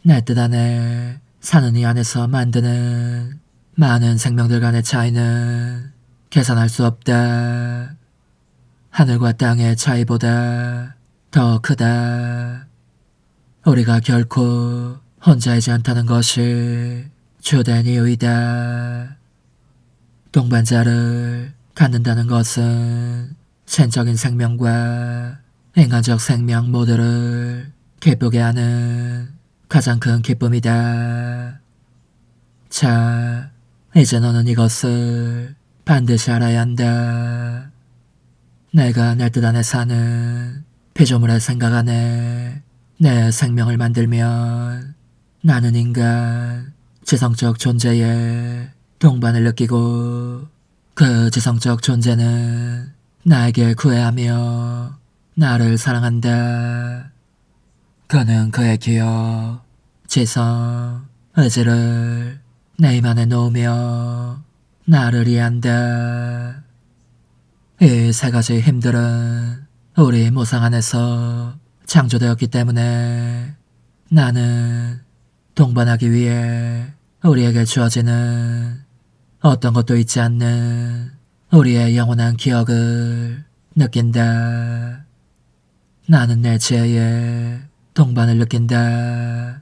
Speaker 1: 내 뜻 안에 사는 이 안에서 만드는 많은 생명들 간의 차이는 계산할 수 없다. 하늘과 땅의 차이보다 더 크다. 우리가 결코 혼자이지 않다는 것이 주된 이유이다. 동반자를 갖는다는 것은 신적인 생명과 인간적 생명 모두를 기쁘게 하는 가장 큰 기쁨이다. 자, 이제 너는 이것을 반드시 알아야 한다. 내가 내 뜻 안에 사는 피조물의 생각 안에 내 생명을 만들면 나는 인간 지성적 존재의 동반을 느끼고 그 지성적 존재는 나에게 구애하며 나를 사랑한다. 그는 그의 기억, 지성, 의지를 내 입 안에 놓으며 나를 이해한다. 이 세 가지 힘들은 우리 모상 안에서 창조되었기 때문에 나는 동반하기 위해 우리에게 주어지는 어떤 것도 있지 않는 우리의 영원한 기억을 느낀다. 나는 내 지혜에 동반을 느낀다.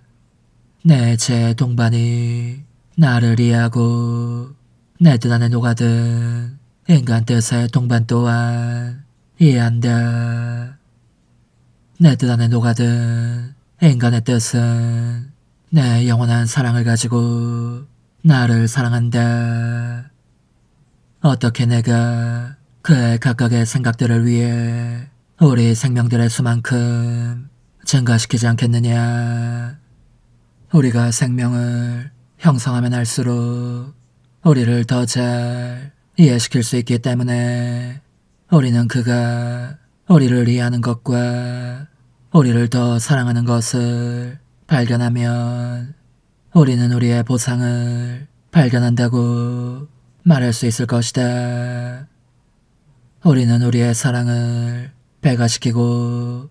Speaker 1: 내 제 동반이 나를 이해하고 내 뜻 안에 녹아든 인간 뜻의 동반 또한 이해한다. 내 뜻 안에 녹아든 인간의 뜻은 내 영원한 사랑을 가지고 나를 사랑한다. 어떻게 내가 그의 각각의 생각들을 위해 우리 생명들의 수만큼 증가시키지 않겠느냐. 우리가 생명을 형성하면 할수록 우리를 더 잘 이해시킬 수 있기 때문에 우리는 그가 우리를 이해하는 것과 우리를 더 사랑하는 것을 발견하면 우리는 우리의 보상을 발견한다고 말할 수 있을 것이다. 우리는 우리의 사랑을 배가시키고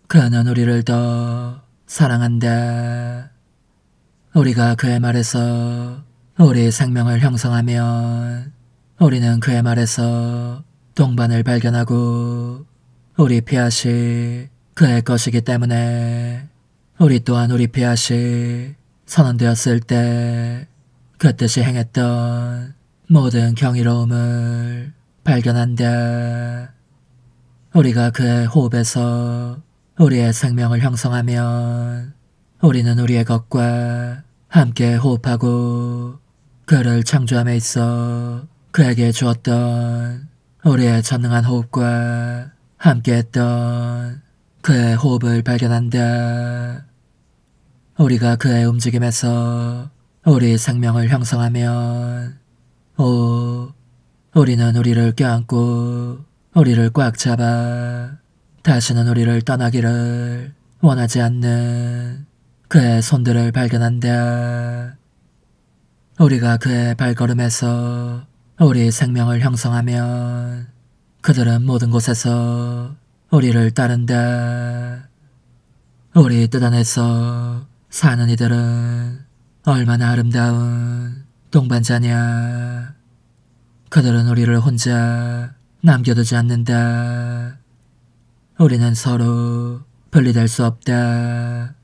Speaker 1: 그는 우리를 더 사랑한다. 우리가 그의 말에서 우리 생명을 형성하면 우리는 그의 말에서 동반을 발견하고 우리 피앗이 그의 것이기 때문에 우리 또한 우리 피앗이 선언되었을 때 그 뜻이 행했던 모든 경이로움을 발견한다. 우리가 그의 호흡에서 우리의 생명을 형성하면 우리는 우리의 것과 함께 호흡하고 그를 창조함에 있어 그에게 주었던 우리의 전능한 호흡과 함께했던 그의 호흡을 발견한다. 우리가 그의 움직임에서 우리 생명을 형성하면 우리는 우리를 껴안고 우리를 꽉 잡아 다시는 우리를 떠나기를 원하지 않는 그의 손들을 발견한다. 우리가 그의 발걸음에서 우리 생명을 형성하면 그들은 모든 곳에서 우리를 따른다. 우리 뜻 안에서 사는 이들은 얼마나 아름다운 동반자냐. 그들은 우리를 혼자 남겨두지 않는다. 우리는 서로 분리될 수 없다.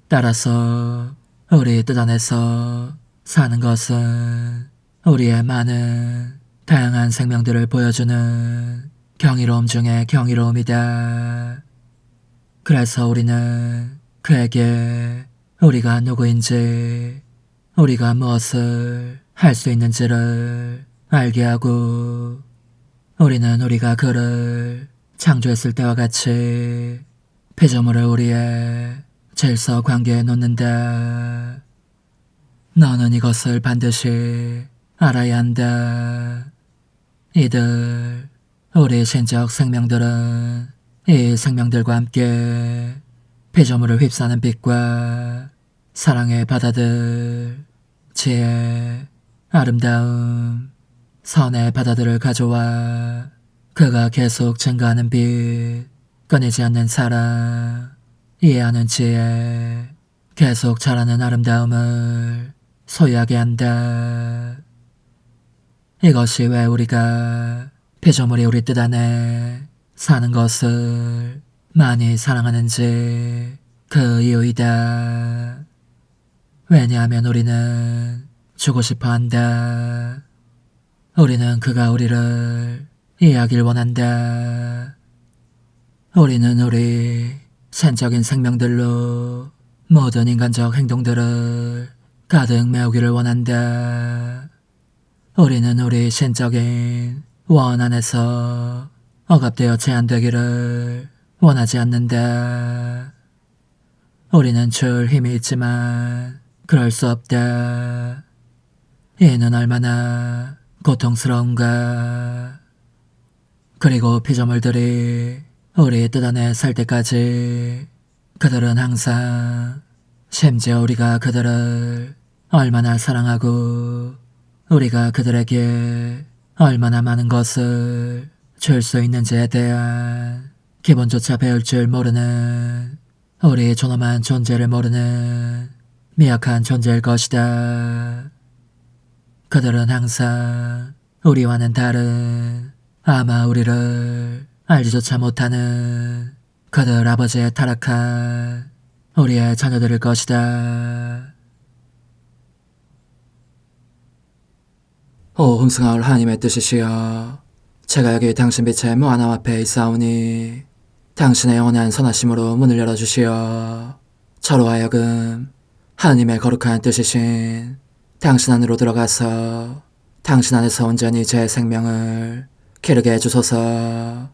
Speaker 1: 따라서 우리 뜻 안에서 사는 것은 우리의 많은 다양한 생명들을 보여주는 경이로움 중에 경이로움이다. 그래서 우리는 그에게 우리가 누구인지, 우리가 무엇을 할 수 있는지를 알게 하고 우리는 우리가 그를 창조했을 때와 같이 피조물을 우리의 질서 관계에 놓는다. 너는 이것을 반드시 알아야 한다. 이들, 우리 신적 생명들은 이 생명들과 함께 피조물을 휩싸는 빛과 사랑의 바다들, 지혜, 아름다움, 선의 바다들을 가져와 그가 계속 증가하는 빛, 끊이지 않는 사랑, 이해하는 지혜, 계속 자라는 아름다움을 소유하게 한다. 이것이 왜 우리가 피조물이 우리 뜻 안에 사는 것을 많이 사랑하는지 그 이유이다. 왜냐하면 우리는 주고 싶어 한다. 우리는 그가 우리를 이해하길 원한다. 우리는 우리 신적인 생명들로 모든 인간적 행동들을 가득 메우기를 원한다. 우리는 우리 신적인 원 안에서 억압되어 제한되기를 원하지 않는다. 우리는 줄 힘이 있지만 그럴 수 없다. 이는 얼마나 고통스러운가. 그리고 피조물들이 우리 뜻 안에 살 때까지 그들은 항상 심지어 우리가 그들을 얼마나 사랑하고 우리가 그들에게 얼마나 많은 것을 줄 수 있는지에 대한 기본조차 배울 줄 모르는 우리 존엄한 존재를 모르는 미약한 존재일 것이다. 그들은 항상 우리와는 다른, 아마 우리를 알지조차 못하는 그들 아버지의 타락한 우리의 자녀들일 것이다. 오 흠승하올 하나님의 뜻이시여, 제가 여기 당신 빛의 무한함 앞에 있사오니 당신의 영원한 선하심으로 문을 열어주시어 저로 하여금 하나님의 거룩한 뜻이신 당신 안으로 들어가서 당신 안에서 온전히 제 생명을 기르게 해주소서.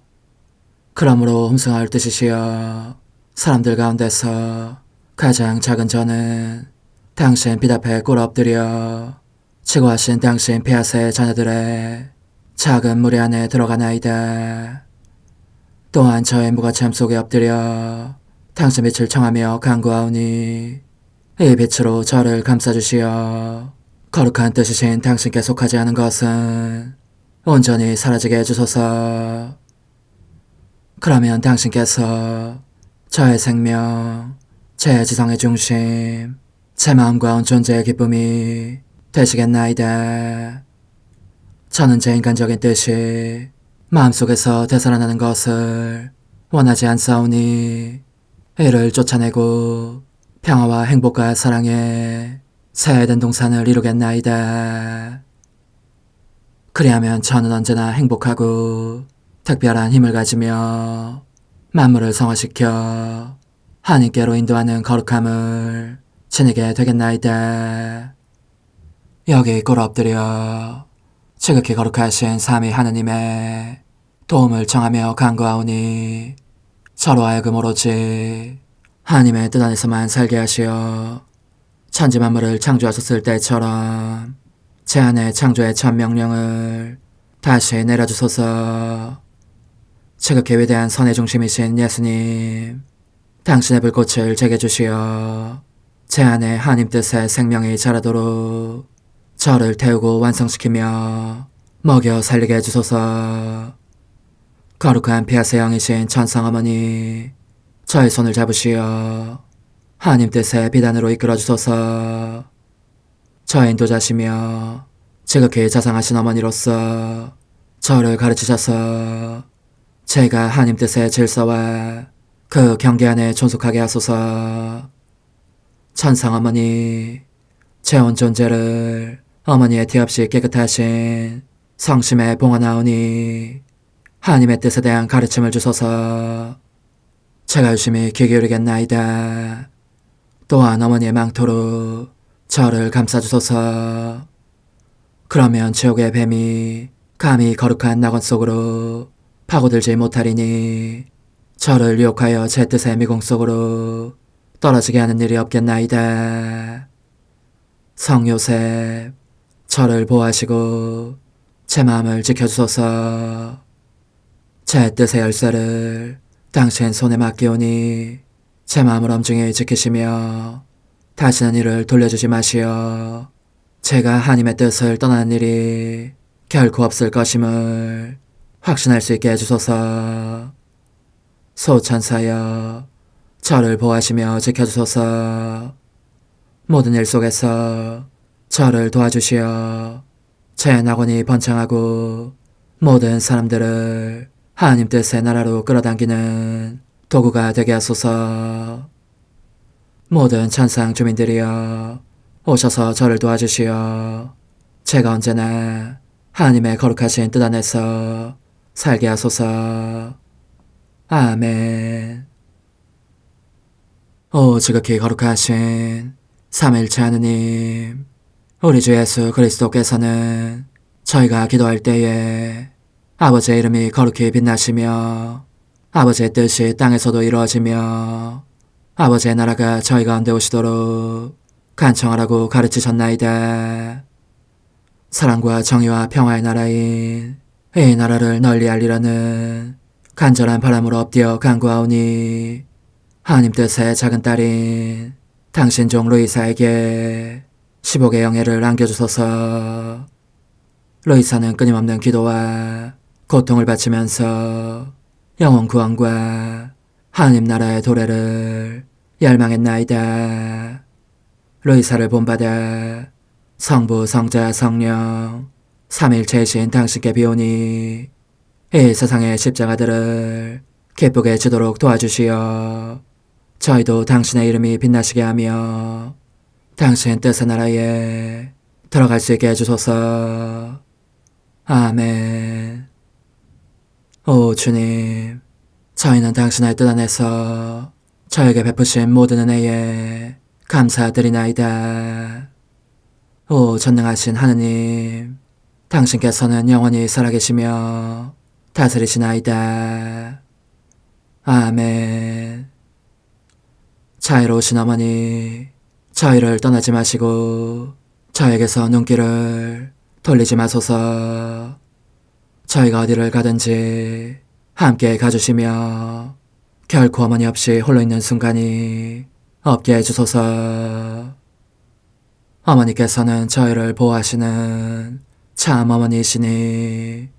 Speaker 1: 그러므로 흠승하올 뜻이시여, 사람들 가운데서 가장 작은 저는 당신 빛 앞에 꿇어 엎드려 지고하신 당신 폐하세의 자녀들의 작은 무리 안에 들어가나이다. 또한 저의 무거참 속에 엎드려 당신 빛을 청하며 간구하오니 이 빛으로 저를 감싸주시어 거룩한 뜻이신 당신께 속하지 않은 것은 온전히 사라지게 해주소서. 그러면 당신께서 저의 생명, 제 지성의 중심, 제 마음과 온 존재의 기쁨이 되시겠나이다. 저는 제 인간적인 뜻이 마음속에서 되살아나는 것을 원하지 않사오니 이를 쫓아내고 평화와 행복과 사랑의 새 에덴 동산을 이루겠나이다. 그리하면 저는 언제나 행복하고 특별한 힘을 가지며 만물을 성화시켜 하나님께로 인도하는 거룩함을 지니게 되겠나이다. 여기 꿇어 엎드려 지극히 거룩하신 삼위 하느님의 도움을 청하며 간구하오니 저로 하여금 오로지 하나님의 뜻 안에서만 살게 하시어 천지 만물을 창조하셨을 때처럼 제 안에 창조의 첫 명령을 다시 내려주소서. 지극히 위대한 선의 중심이신 예수님, 당신의 불꽃을 제게 주시어 제 안에 하나님 뜻의 생명이 자라도록 저를 태우고 완성시키며 먹여 살리게 해주소서. 거룩한 피아세 영이신 천상어머니, 저의 손을 잡으시어 하나님 뜻의 비단으로 이끌어주소서. 저의 인도자시며 지극히 자상하신 어머니로서 저를 가르치셔서 제가 하나님 뜻의 질서와 그 경계 안에 존속하게 하소서. 천상어머니, 제 온 존재를 어머니의 티 없이 깨끗하신 성심에 봉헌하오니 하나님의 뜻에 대한 가르침을 주소서. 제가 열심히 귀 기울이겠나이다. 또한 어머니의 망토로 저를 감싸주소서. 그러면 지옥의 뱀이 감히 거룩한 낙원 속으로 파고들지 못하리니 저를 유혹하여 제 뜻의 미궁 속으로 떨어지게 하는 일이 없겠나이다. 성 요셉, 저를 보호하시고 제 마음을 지켜주소서. 제 뜻의 열쇠를 당신 손에 맡기오니 제 마음을 엄중히 지키시며 다시는 이를 돌려주지 마시어 제가 하나님의 뜻을 떠나는 일이 결코 없을 것임을 확신할 수 있게 해주소서. 소천사여, 저를 보호하시며 지켜주소서. 모든 일 속에서 저를 도와주시어 제 낙원이 번창하고 모든 사람들을 하나님 뜻의 나라로 끌어당기는 도구가 되게 하소서. 모든 천상 주민들이여, 오셔서 저를 도와주시어 제가 언제나 하나님의 거룩하신 뜻 안에서 살게 하소서. 아멘. 오 지극히 거룩하신 삼일체 하느님, 우리 주 예수 그리스도께서는 저희가 기도할 때에 아버지의 이름이 거룩히 빛나시며 아버지의 뜻이 땅에서도 이루어지며 아버지의 나라가 저희 가운데 오시도록 간청하라고 가르치셨나이다. 사랑과 정의와 평화의 나라인 이 나라를 널리 알리려는 간절한 바람으로 엎드려 간구하오니 하나님 뜻의 작은 딸인 당신 종 루이사에게 15개 영예를 안겨주소서. 루이사는 끊임없는 기도와 고통을 바치면서 영혼 구원과 하나님 나라의 도래를 열망했나이다. 루이사를 본받아 성부, 성자, 성령 삼일체이신 당신께 비오니 이 세상의 십자가들을 기쁘게 지도록 도와주시어 저희도 당신의 이름이 빛나시게 하며 당신 뜻의 나라에 들어갈 수 있게 해주소서. 아멘. 오 주님, 저희는 당신의 뜻 안에서 저에게 베푸신 모든 은혜에 감사드리나이다. 오 전능하신 하느님, 당신께서는 영원히 살아계시며 다스리시나이다. 아멘. 자애로우신 어머니, 저희를 떠나지 마시고 저에게서 눈길을 돌리지 마소서. 저희가 어디를 가든지 함께 가주시며 결코 어머니 없이 홀로 있는 순간이 없게 해주소서. 어머니께서는 저희를 보호하시는 참 어머니이시니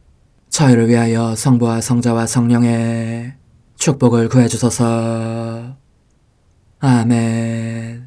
Speaker 1: 저희를 위하여 성부와 성자와 성령의 축복을 구해주소서. 아멘.